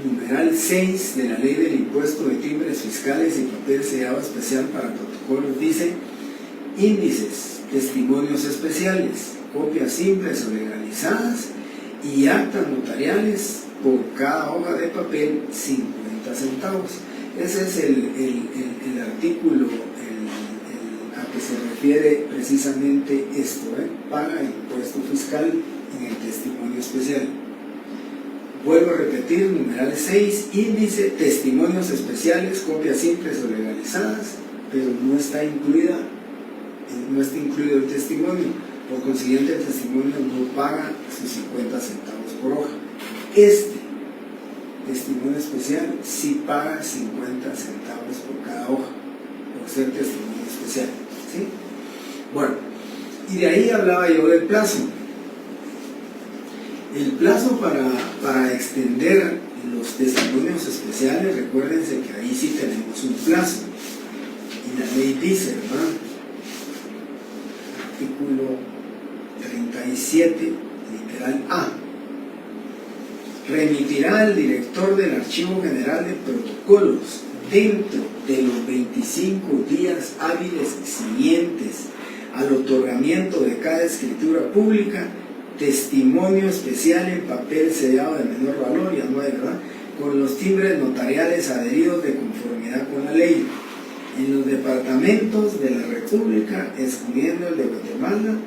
numeral 6 de la Ley del Impuesto de Timbres Fiscales y Papel Sellado Especial para Protocolos, dice: índices, testimonios especiales, copias simples o legalizadas y actas notariales por cada hoja de papel, 50 centavos. Ese es el artículo a que se refiere precisamente esto, paga impuesto fiscal en el testimonio especial. Vuelvo a repetir, numeral 6, índice, testimonios especiales, copias simples o legalizadas, pero no está incluido el testimonio, por consiguiente el testimonio no paga sus 50 centavos por hoja. Este testimonio especial sí paga 50 centavos por cada hoja, por ser testimonio especial, ¿sí? Bueno, y de ahí hablaba yo del plazo. El plazo para extender los testimonios especiales, recuérdense que ahí sí tenemos un plazo. Y la ley dice, ¿verdad? Artículo 37, literal A. Remitirá al director del Archivo General de Protocolos dentro de los 25 días hábiles siguientes al otorgamiento de cada escritura pública, testimonio especial en papel sellado de menor valor, ya no hay, ¿verdad?, con los timbres notariales adheridos de conformidad con la ley, en los departamentos de la República, excluyendo el de Guatemala.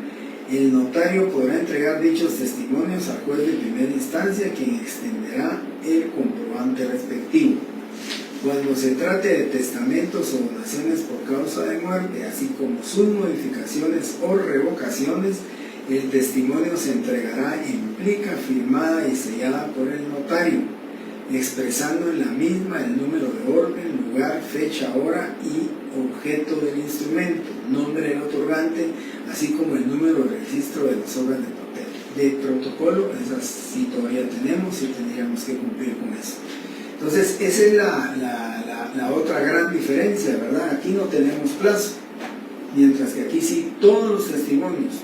El notario podrá entregar dichos testimonios al juez de primera instancia, quien extenderá el comprobante respectivo. Cuando se trate de testamentos o donaciones por causa de muerte, así como sus modificaciones o revocaciones, el testimonio se entregará en plica firmada y sellada por el notario, expresando en la misma el número de orden, lugar, fecha, hora y objeto del instrumento, nombre del otorgante, así como el número de registro de las hojas de papel. De protocolo, esas sí todavía tenemos y tendríamos que cumplir con eso. Entonces, esa es la otra gran diferencia, ¿verdad? Aquí no tenemos plazo, mientras que aquí sí todos los testimonios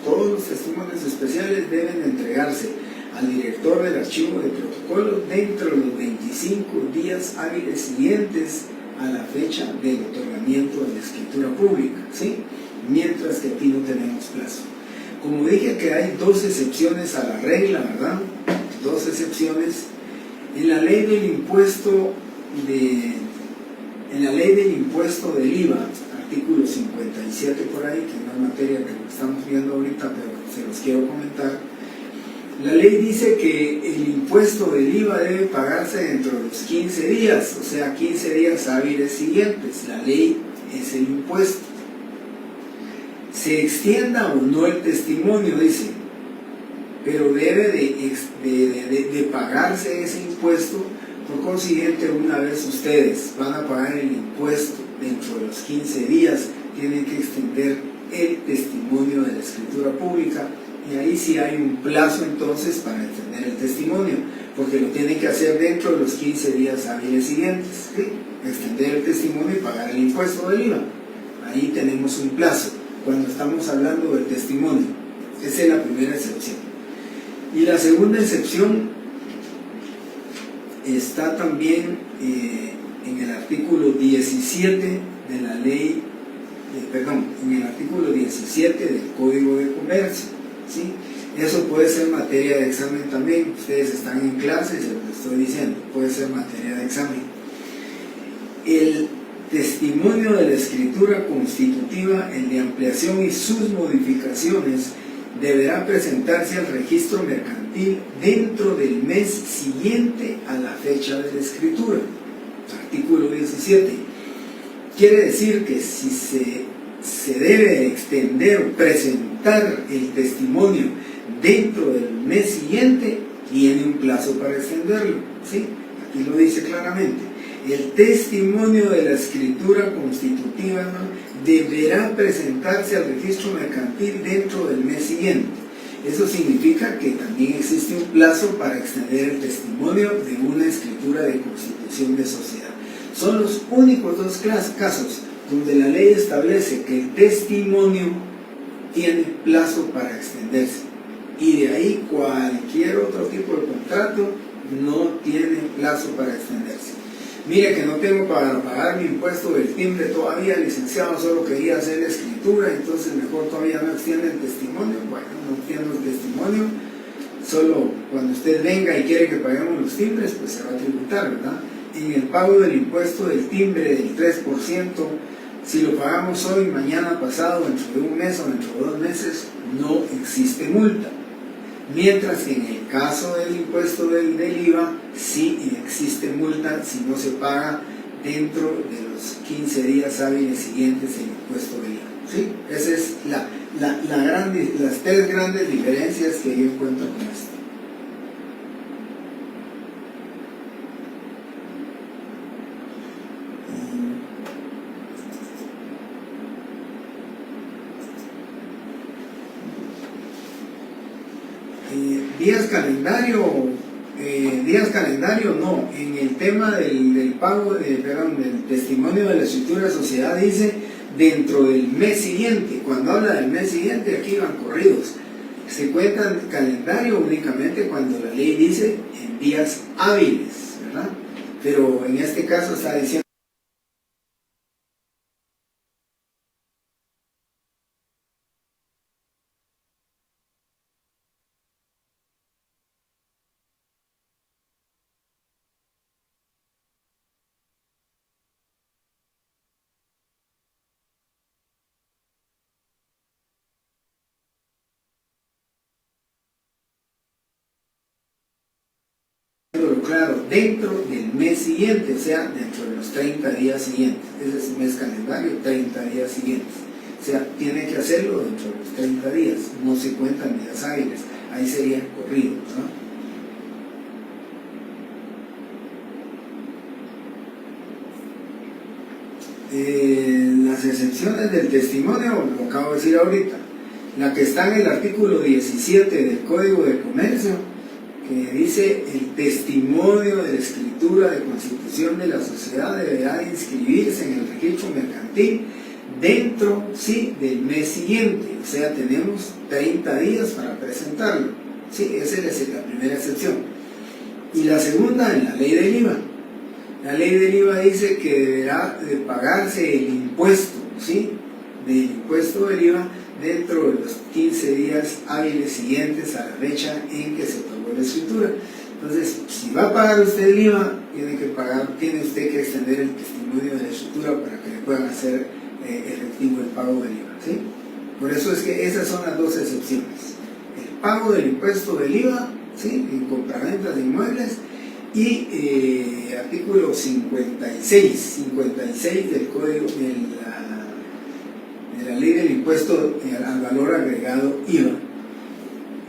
especiales deben entregarse al director del archivo de protocolo dentro de los 25 días hábiles siguientes a la fecha del otorgamiento de la escritura pública, ¿sí? Mientras que aquí no tenemos plazo. Como dije que hay 2 excepciones a la regla, ¿verdad? 2 excepciones. En la ley del impuesto del IVA, artículo 57 por ahí, que no es materia que estamos viendo ahorita, pero se los quiero comentar. La ley dice que el impuesto del IVA debe pagarse dentro de los 15 días, o sea, 15 días hábiles siguientes. La ley es el impuesto. Se extienda o no el testimonio, dice, pero debe de pagarse ese impuesto. Por consiguiente, una vez ustedes van a pagar el impuesto dentro de los 15 días, tienen que extender el testimonio de la escritura pública, y ahí sí hay un plazo entonces para extender el testimonio, porque lo tienen que hacer dentro de los 15 días hábiles siguientes, ¿sí? Extender el testimonio y pagar el impuesto del IVA. Ahí tenemos un plazo cuando estamos hablando del testimonio. Esa es la primera excepción. Y la segunda excepción está también en el artículo 17 de la ley, en el artículo 17 del Código de Comercio, ¿sí? Eso puede ser materia de examen también. Ustedes están en clase y se los estoy diciendo, puede ser materia de examen. El testimonio de la escritura constitutiva, el de ampliación y sus modificaciones, deberá presentarse al registro mercantil dentro del mes siguiente a la fecha de la escritura. Artículo 17. Quiere decir que si se debe extender o presentar el testimonio dentro del mes siguiente, tiene un plazo para extenderlo, ¿sí? Aquí lo dice claramente. El testimonio de la escritura constitutiva, ¿no?, deberá presentarse al registro mercantil dentro del mes siguiente. Eso significa que también existe un plazo para extender el testimonio de una escritura de constitución de sociedad. Son los únicos dos casos donde la ley establece que el testimonio tiene plazo para extenderse, y de ahí cualquier otro tipo de contrato no tiene plazo para extenderse. Mire que no tengo para pagar mi impuesto del timbre todavía, licenciado, solo quería hacer la escritura, entonces mejor todavía no extiende el testimonio. Bueno, no extiendo el testimonio, solo cuando usted venga y quiere que paguemos los timbres, pues se va a tributar, ¿verdad? En el pago del impuesto del timbre del 3%, si lo pagamos hoy, mañana, pasado, dentro de un mes o dentro de 2 meses, no existe multa. Mientras que en el caso del impuesto del IVA, sí existe multa si no se paga dentro de los 15 días hábiles siguientes el impuesto del IVA, ¿sí? Esas es las 3 grandes diferencias que yo encuentro con esto. Días calendario no. En el tema del pago, del testimonio de la escritura de sociedad, dice dentro del mes siguiente. Cuando habla del mes siguiente, aquí van corridos. Se cuenta el calendario únicamente cuando la ley dice en días hábiles, ¿verdad? Pero en este caso está diciendo claro, dentro del mes siguiente, o sea, dentro de los 30 días siguientes. Ese es un mes calendario, 30 días siguientes. O sea, tiene que hacerlo dentro de los 30 días, no se cuentan días hábiles, ahí serían corridos, ¿no? Las excepciones del testimonio, lo acabo de decir ahorita, la que está en el artículo 17 del Código de Comercio, que dice el testimonio de la escritura de constitución de la sociedad deberá inscribirse en el registro mercantil dentro, sí, del mes siguiente, o sea, tenemos 30 días para presentarlo, sí, esa es la primera excepción. Y la segunda, en la ley del IVA. La ley del IVA dice que deberá de pagarse el impuesto, ¿sí?, del impuesto del IVA dentro de los 15 días hábiles siguientes a la fecha en que se otorgó la escritura. Entonces, si va a pagar usted el IVA, tiene usted que extender el testimonio de la escritura para que le puedan hacer efectivo el pago del IVA, ¿sí? Por eso es que esas son las dos excepciones: el pago del impuesto del IVA, ¿sí?, en compraventa de inmuebles, y artículo 56 del Código de la Ley del Impuesto al Valor Agregado IVA.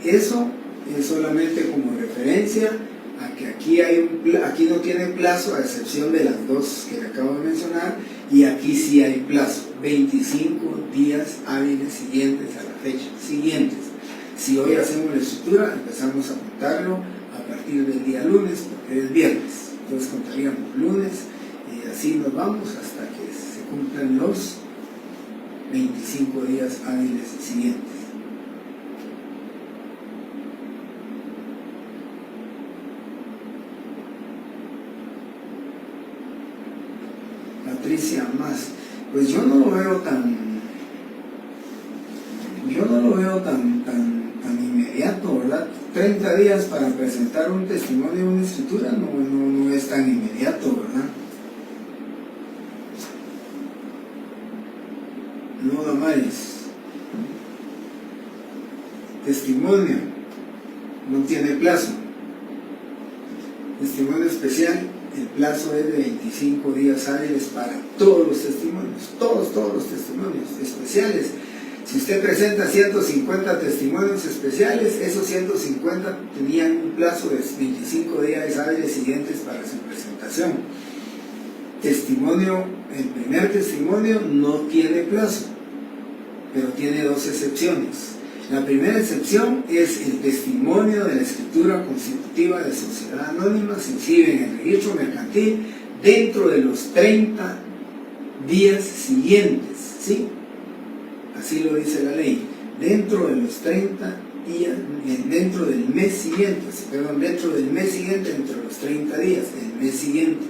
Eso es solamente como referencia a que aquí no tiene plazo, a excepción de las dos que le acabo de mencionar, y aquí sí hay plazo, 25 días hábiles siguientes a la fecha, siguientes. Si hoy hacemos la estructura, empezamos a contarlo a partir del día lunes, porque es viernes. Entonces contaríamos lunes y así nos vamos hasta que se cumplan los 25 días hábiles siguientes. Patricia Más, pues yo no lo veo tan inmediato, ¿verdad? 30 días para presentar un testimonio o una escritura no es tan inmediato, ¿verdad? No, Damaris. Testimonio no tiene plazo. Testimonio especial, el plazo es de 25 días hábiles para todos los testimonios, todos los testimonios especiales. Si usted presenta 150 testimonios especiales, esos 150 tenían un plazo de 25 días hábiles siguientes para su presentación. Testimonio, el primer testimonio no tiene plazo, pero tiene dos excepciones. La primera excepción es el testimonio de la escritura constitutiva de sociedad anónima se inscribe en el registro mercantil dentro de los 30 días siguientes, ¿sí? Así lo dice la ley, dentro de los 30 días, dentro del mes siguiente, dentro del mes siguiente, dentro de los 30 días, el mes siguiente.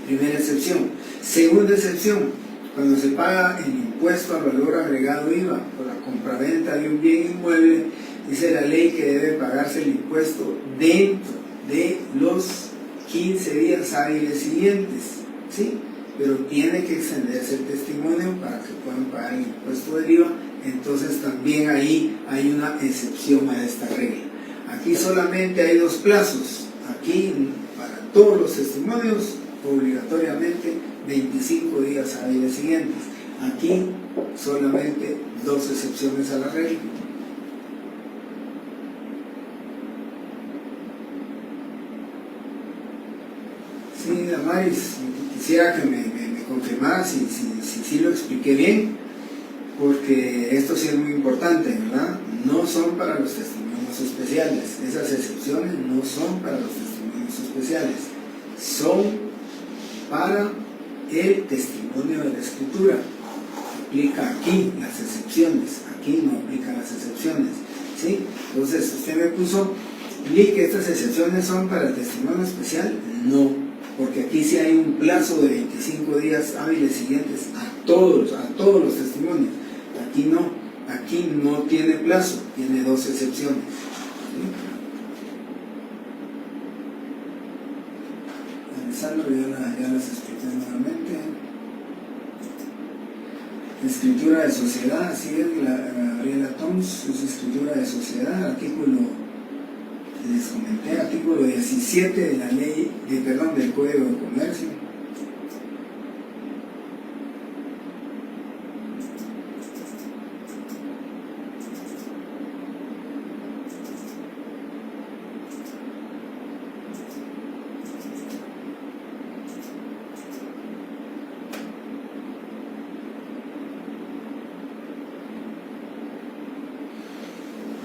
Primera excepción. Segunda excepción, cuando se paga el impuesto al valor agregado IVA por la compraventa de un bien inmueble, dice la ley que debe pagarse el impuesto dentro de los 15 días hábiles siguientes, ¿sí? Pero tiene que extenderse el testimonio para que puedan pagar el impuesto del IVA. Entonces también ahí hay una excepción a esta regla. Aquí solamente hay dos plazos. Aquí para todos los testimonios obligatoriamente 25 días hábiles siguientes. Aquí solamente dos excepciones a la regla. Sí, Damaris, quisiera que me confirmara si lo expliqué bien, porque esto sí es muy importante, ¿verdad? No son para los testimonios especiales, esas excepciones no son para los testimonios especiales, son para el testimonio de la escritura. Aplica aquí las excepciones, aquí no aplican las excepciones, ¿sí? Entonces usted me puso, que estas excepciones son para el testimonio especial, no. Porque aquí sí hay un plazo de 25 días hábiles siguientes a todos los testimonios. Aquí no tiene plazo, tiene dos excepciones. ¿Sí? Alessandro ya las expliqué nuevamente. Escritura de sociedad, así es, Gabriela Toms, es escritura de sociedad, les comenté, artículo 17 de la ley, del Código de Comercio.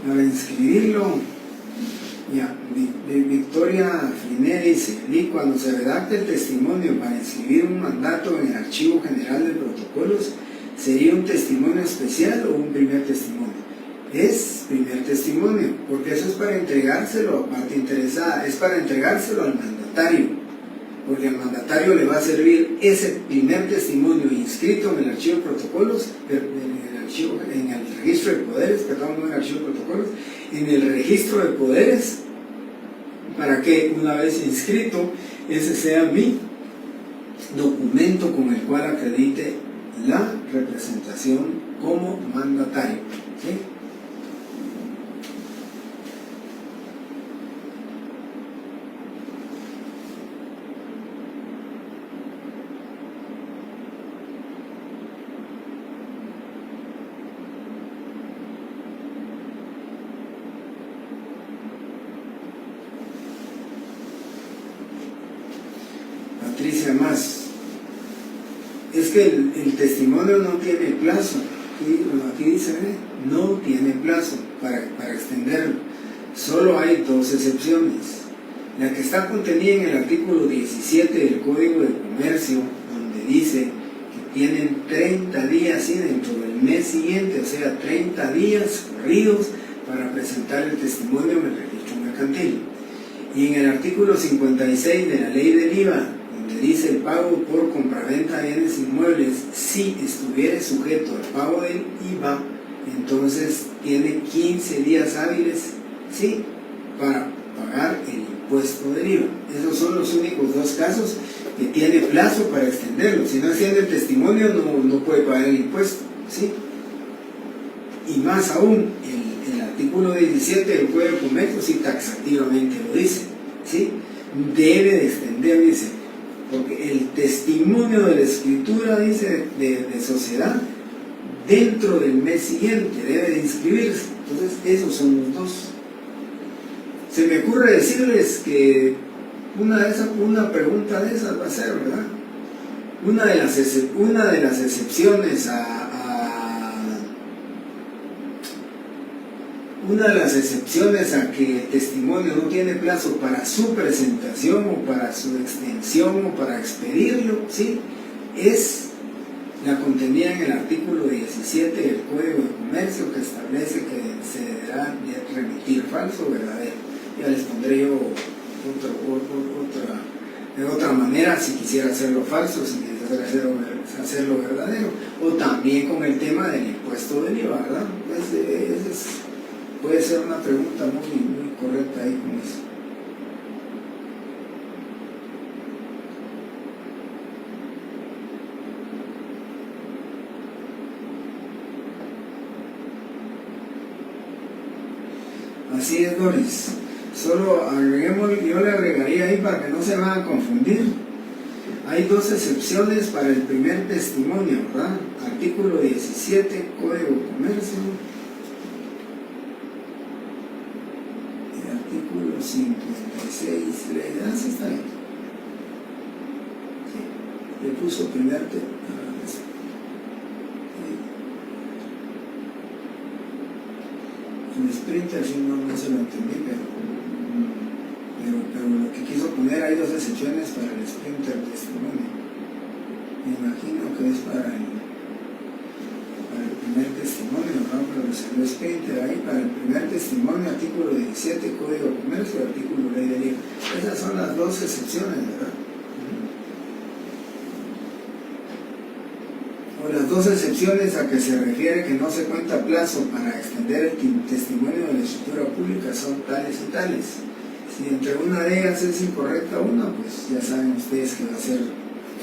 Para inscribirlo, Victoria Friné dice, cuando se redacte el testimonio para inscribir un mandato en el Archivo General de Protocolos, ¿sería un testimonio especial o un primer testimonio? Es primer testimonio, porque eso es para entregárselo a parte interesada, es para entregárselo al mandatario, porque al mandatario le va a servir ese primer testimonio inscrito en el Archivo de Protocolos, en el registro de poderes, no en el Archivo de Protocolos, en el registro de poderes, para que una vez inscrito, ese sea mi documento con el cual acredite la representación como mandatario, ¿sí? Patricia Más. Es que el testimonio no tiene plazo. Aquí dice, no tiene plazo para extenderlo. Solo hay dos excepciones. La que está contenida en el artículo 17 del Código de Comercio, donde dice que tienen 30 días y dentro del mes siguiente, o sea, 30 días corridos para presentar el testimonio en el registro mercantil. Y en el artículo 56 de la ley del IVA, donde dice el pago por compraventa de bienes inmuebles, si estuviera sujeto al pago del IVA, entonces tiene 15 días hábiles, sí, para pagar el impuesto del IVA. Esos son los únicos dos casos que tiene plazo para extenderlo. Si no extiende el testimonio, no puede pagar el impuesto, ¿sí? Y más aún, el artículo 17 del Código de Comercio sí taxativamente lo dice, ¿sí? Debe de extender, dice, porque el testimonio de la escritura, dice, de sociedad, dentro del mes siguiente debe de inscribirse. Entonces, esos son los dos. Se me ocurre decirles que una pregunta de esas va a ser, ¿verdad? Una de las excepciones a que el testimonio no tiene plazo para su presentación o para su extensión o para expedirlo, ¿sí? Es la contenida en el artículo 17 del Código de Comercio, que establece que se deberá remitir falso o verdadero. Ya les pondré yo de otra manera si quisiera hacerlo falso, si quisiera hacerlo verdadero, o también con el tema del impuesto del IVA, ¿verdad? Puede ser una pregunta muy correcta ahí con eso. Así es, Doris. Solo agreguemos, yo le agregaría ahí para que no se van a confundir. Hay dos excepciones para el primer testimonio, ¿verdad? Artículo 17, Código de Comercio. El artículo 56, ley. Sí está bien. Sí. Le puso primer testimonio. En Sprinter sí no se lo entendí, pero lo que quiso poner, hay dos excepciones para el Sprinter testimonio. Me imagino que es para el primer testimonio, ¿no? Pero se lo Sprinter ahí para el primer testimonio, artículo 17, Código de Comercio, artículo ley del IVA. Esas son las dos excepciones, ¿verdad? Las dos excepciones a que se refiere que no se cuenta plazo para extender el testimonio de la escritura pública son tales y tales. Si entre una de ellas es incorrecta una, pues ya saben ustedes que va a ser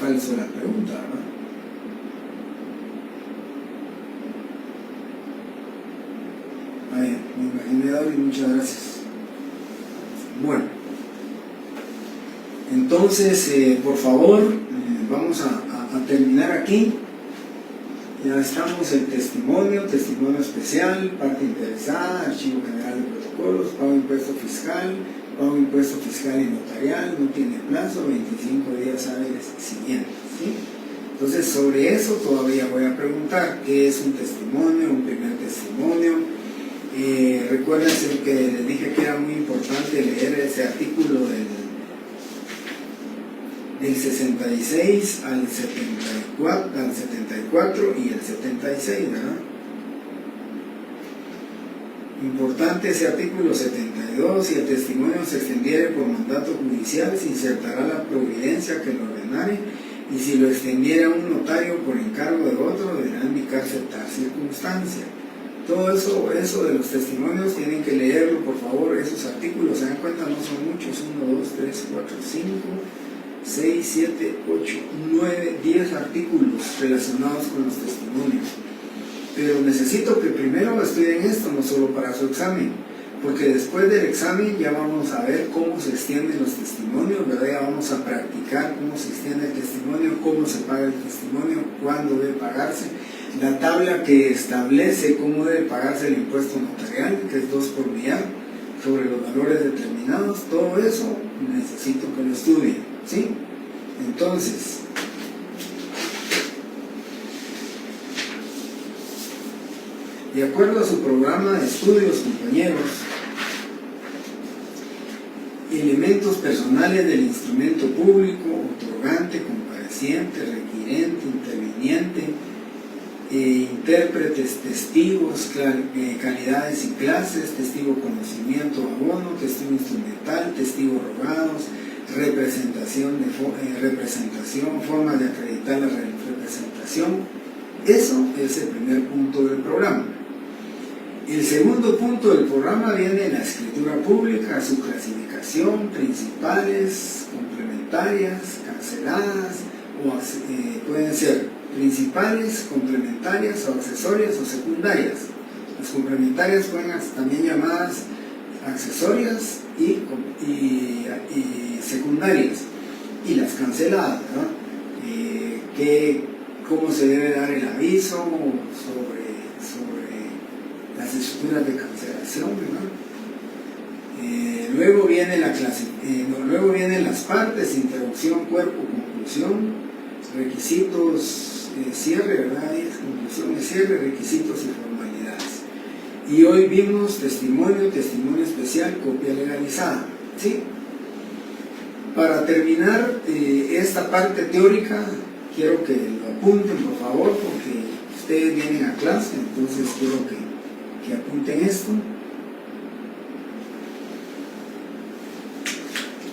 falso la pregunta, ¿verdad? Vaya, me imaginé, David, muchas gracias. Bueno, entonces, por favor, vamos a terminar aquí. Ya estamos en testimonio especial, parte interesada, archivo general de protocolos, pago de impuesto fiscal y notarial, no tiene plazo, 25 días hábiles siguientes, ¿sí? Entonces, sobre eso todavía voy a preguntar, ¿qué es un testimonio, un primer testimonio? Recuérdense que les dije que era muy importante leer ese artículo del 66 al 74 y el 76, ¿verdad? Importante ese artículo 72: si el testimonio se extendiere por mandato judicial, se insertará la providencia que lo ordenare, y si lo extendiera un notario por encargo de otro, deberá indicarse tal circunstancia. Todo eso de los testimonios tienen que leerlo, por favor. Esos artículos, se dan cuenta, no son muchos: 1, 2, 3, 4, 5, 6, 7, 8, 9, 10 artículos relacionados con los testimonios. Pero necesito que primero estudien esto, no solo para su examen, porque después del examen ya vamos a ver cómo se extienden los testimonios, ¿verdad? Ya vamos a practicar cómo se extiende el testimonio, cómo se paga el testimonio, cuándo debe pagarse, la tabla que establece cómo debe pagarse el impuesto notarial, que es 2 por millar, sobre los valores determinados. Todo eso necesito que lo estudien, ¿sí? Entonces, de acuerdo a su programa de estudios, compañeros, elementos personales del instrumento público, otorgante, compareciente, requirente, interviniente, intérpretes, testigos, calidades y clases, testigo conocimiento, abono, testigo instrumental, testigo rogados, representación, formas de acreditar la representación. Eso es el primer punto del programa. El segundo punto del programa viene la escritura pública, su clasificación, principales, complementarias, canceladas, o pueden ser principales, complementarias o accesorias o secundarias. Las complementarias pueden ser también llamadas accesorias y secundarias. Y las canceladas, ¿verdad? ¿Cómo se debe dar el aviso sobre las estructuras de cancelación, ¿verdad? Luego vienen las partes: introducción, cuerpo, conclusión, requisitos, cierre, ¿verdad? Conclusión y cierre, requisitos y formalidades. Y hoy vimos testimonio especial, copia legalizada, ¿sí? Para terminar esta parte teórica, quiero que lo apunten, por favor, porque ustedes vienen a clase, entonces quiero que apunten esto.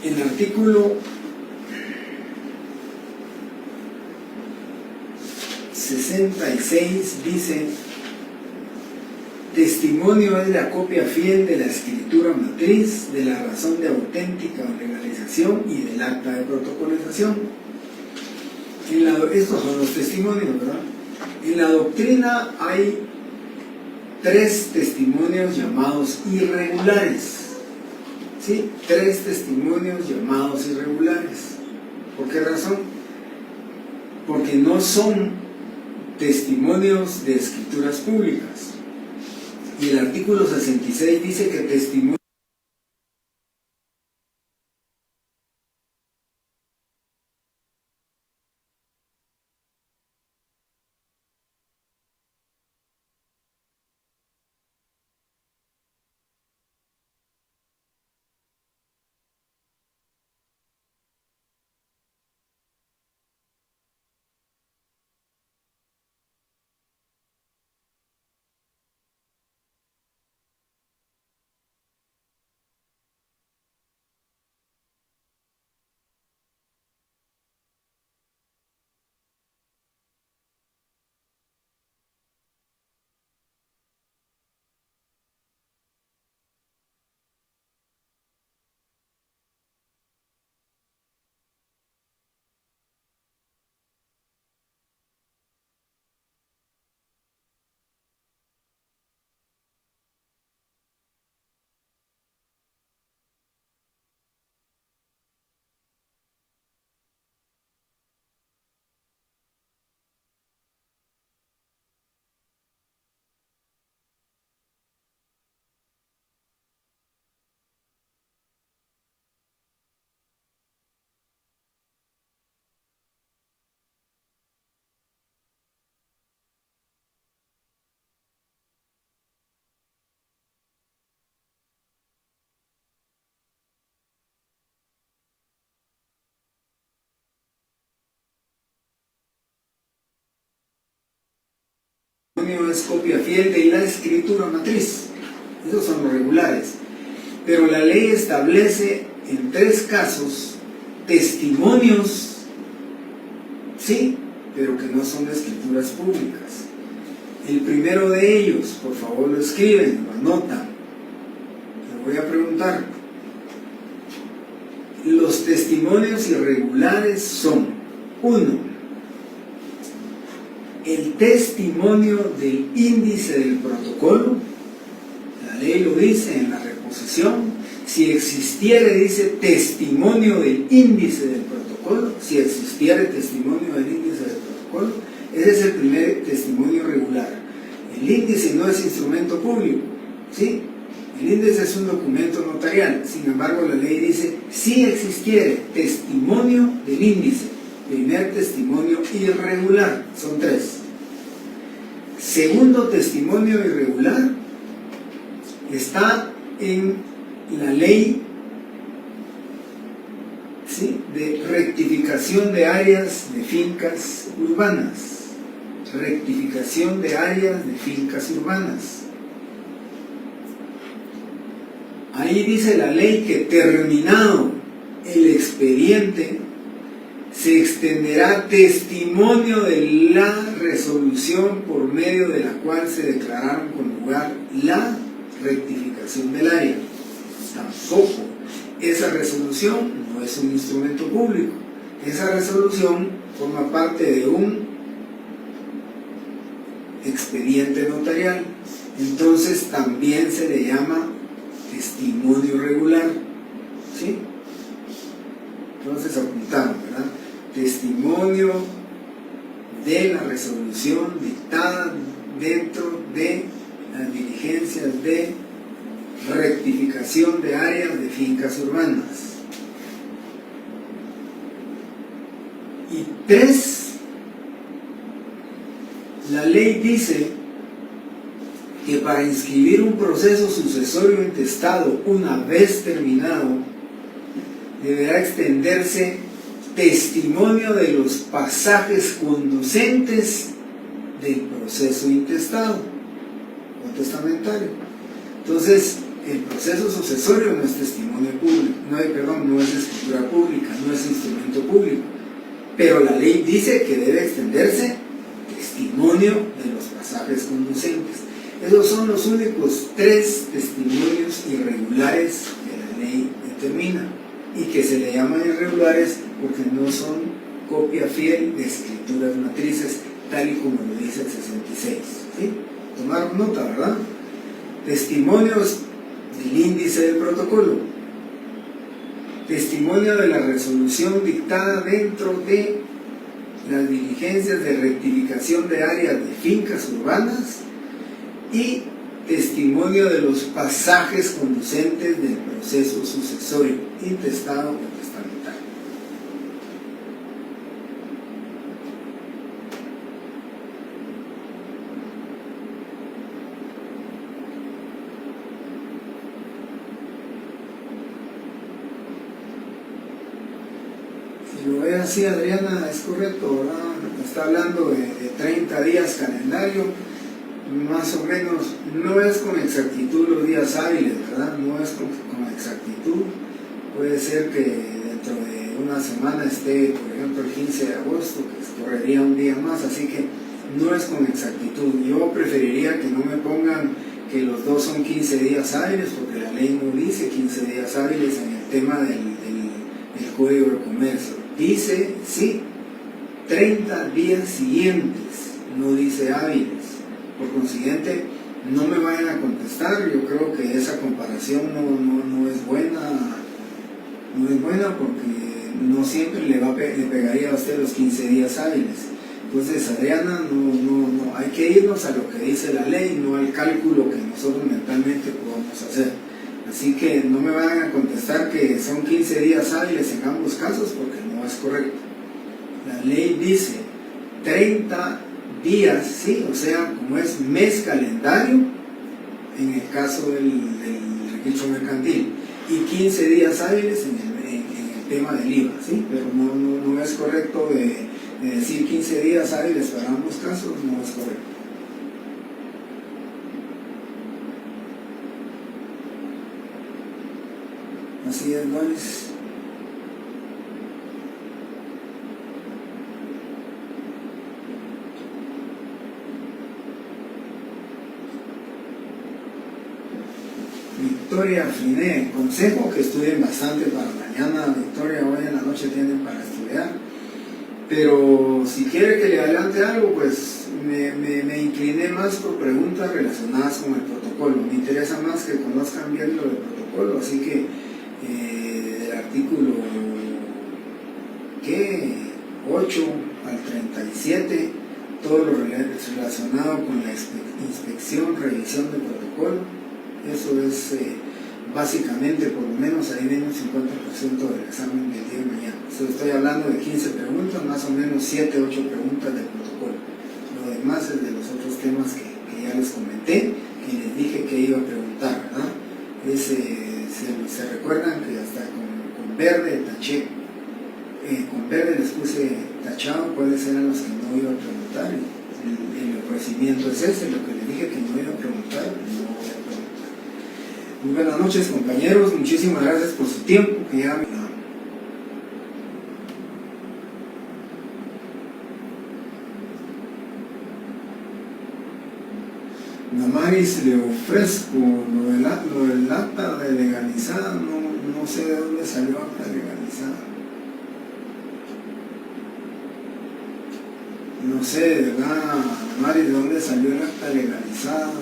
El artículo 66 dice: testimonio es la copia fiel de la escritura matriz, de la razón de auténtica o legalización y del acta de protocolización. Estos son los testimonios, ¿verdad? En la doctrina hay 3 testimonios llamados irregulares. ¿Sí? 3 testimonios llamados irregulares. ¿Por qué razón? Porque no son testimonios de escrituras públicas. Y el artículo 66 dice que testimonio es copia fiel de la escritura matriz. Esos son los regulares. Pero la ley establece en 3 casos testimonios, sí, pero que no son de escrituras públicas. El primero de ellos, por favor lo escriben, lo anotan. Le voy a preguntar. Los testimonios irregulares son: 1. El testimonio del índice del protocolo. La ley lo dice en la reposición. Si existiere, dice, testimonio del índice del protocolo. Si existiere testimonio del índice del protocolo, ese es el primer testimonio regular. El índice no es instrumento público, ¿sí? El índice es un documento notarial. Sin embargo, la ley dice: si existiere testimonio del índice. Primer testimonio irregular, son 3. Segundo testimonio irregular está en la ley, ¿sí?, de rectificación de áreas de fincas urbanas. Rectificación de áreas de fincas urbanas. Ahí dice la ley que terminado el expediente se extenderá testimonio de la resolución por medio de la cual se declararon con lugar la rectificación del área. Tampoco esa resolución no es un instrumento público. Esa resolución forma parte de un expediente notarial. Entonces también se le llama testimonio regular. ¿Sí? Entonces apuntaron, ¿verdad? Testimonio de la resolución dictada dentro de las diligencias de rectificación de áreas de fincas urbanas. Y 3, la ley dice que para inscribir un proceso sucesorio intestado una vez terminado deberá extenderse testimonio de los pasajes conducentes del proceso intestado o testamentario. Entonces, el proceso sucesorio no es testimonio público, no es escritura pública, no es instrumento público, pero la ley dice que debe extenderse testimonio de los pasajes conducentes. Esos son los únicos 3 testimonios irregulares que la ley determina y que se le llaman irregulares porque no son copia fiel de escrituras matrices, tal y como lo dice el 66. ¿Sí? Tomaron nota, ¿verdad? Testimonios del índice del protocolo. Testimonio de la resolución dictada dentro de las diligencias de rectificación de áreas de fincas urbanas y testimonio de los pasajes conducentes del proceso sucesorio, intestado o testamentario. Si lo ve así, Adriana, es correcto, ¿verdad? Está hablando de 30 días calendario, más o menos. No es con exactitud los días hábiles, ¿verdad? No es con exactitud. Puede ser que dentro de una semana esté, por ejemplo, el 15 de agosto, que correría un día más, así que no es con exactitud. Yo preferiría que no me pongan que los dos son 15 días hábiles, porque la ley no dice 15 días hábiles en el tema del Código de Comercio. Dice, sí, 30 días siguientes, no dice hábiles. Por consiguiente, no me vayan a contestar. Yo creo que esa comparación no es buena. No es buena porque no siempre le pegaría a usted los 15 días hábiles. Entonces, Adriana, no, hay que irnos a lo que dice la ley, no al cálculo que nosotros mentalmente podamos hacer. Así que no me vayan a contestar que son 15 días hábiles en ambos casos, porque no es correcto. La ley dice 30 días, sí, o sea, como es mes calendario en el caso del registro mercantil, y 15 días hábiles en el tema del IVA, ¿sí? Pero no es correcto de decir 15 días hábiles para ambos casos, no es correcto. Así es, Doris. Victoria Friné, consejo que estudien bastante para mañana. Victoria, hoy en la noche tienen para estudiar, pero si quiere que le adelante algo, pues me incliné más por preguntas relacionadas con el protocolo. Me interesa más que conozcan bien lo del protocolo, así que del artículo 8 al 37, todo lo relacionado con la inspección, revisión del protocolo. Eso es básicamente, por lo menos ahí viene un 50% del examen del día de mañana. Estoy hablando de 15 preguntas, más o menos 7, 8 preguntas del protocolo. Lo demás es de los otros temas que ya les comenté, que les dije que iba a preguntar, ¿verdad? Se recuerdan que hasta con verde taché, con verde les puse tachado cuáles eran los que no iba a preguntar, y el ofrecimiento es ese, lo que les dije que no iba a preguntar, no voy a preguntar. Muy buenas noches, compañeros, muchísimas gracias por su tiempo, que ya Damaris, le ofrezco lo del acta de legalizada, no sé de dónde salió acta legalizada. No sé, de verdad, Damaris, de dónde salió el acta legalizada.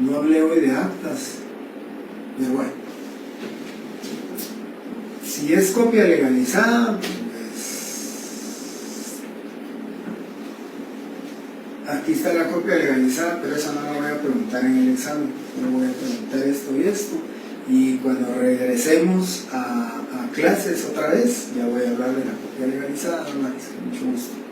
No hablé hoy de actas, pero bueno. Si es copia legalizada, aquí está la copia legalizada, pero esa no la voy a preguntar en el examen. No voy a preguntar esto y esto. Y cuando regresemos a clases otra vez, ya voy a hablar de la copia legalizada. Con mucho gusto.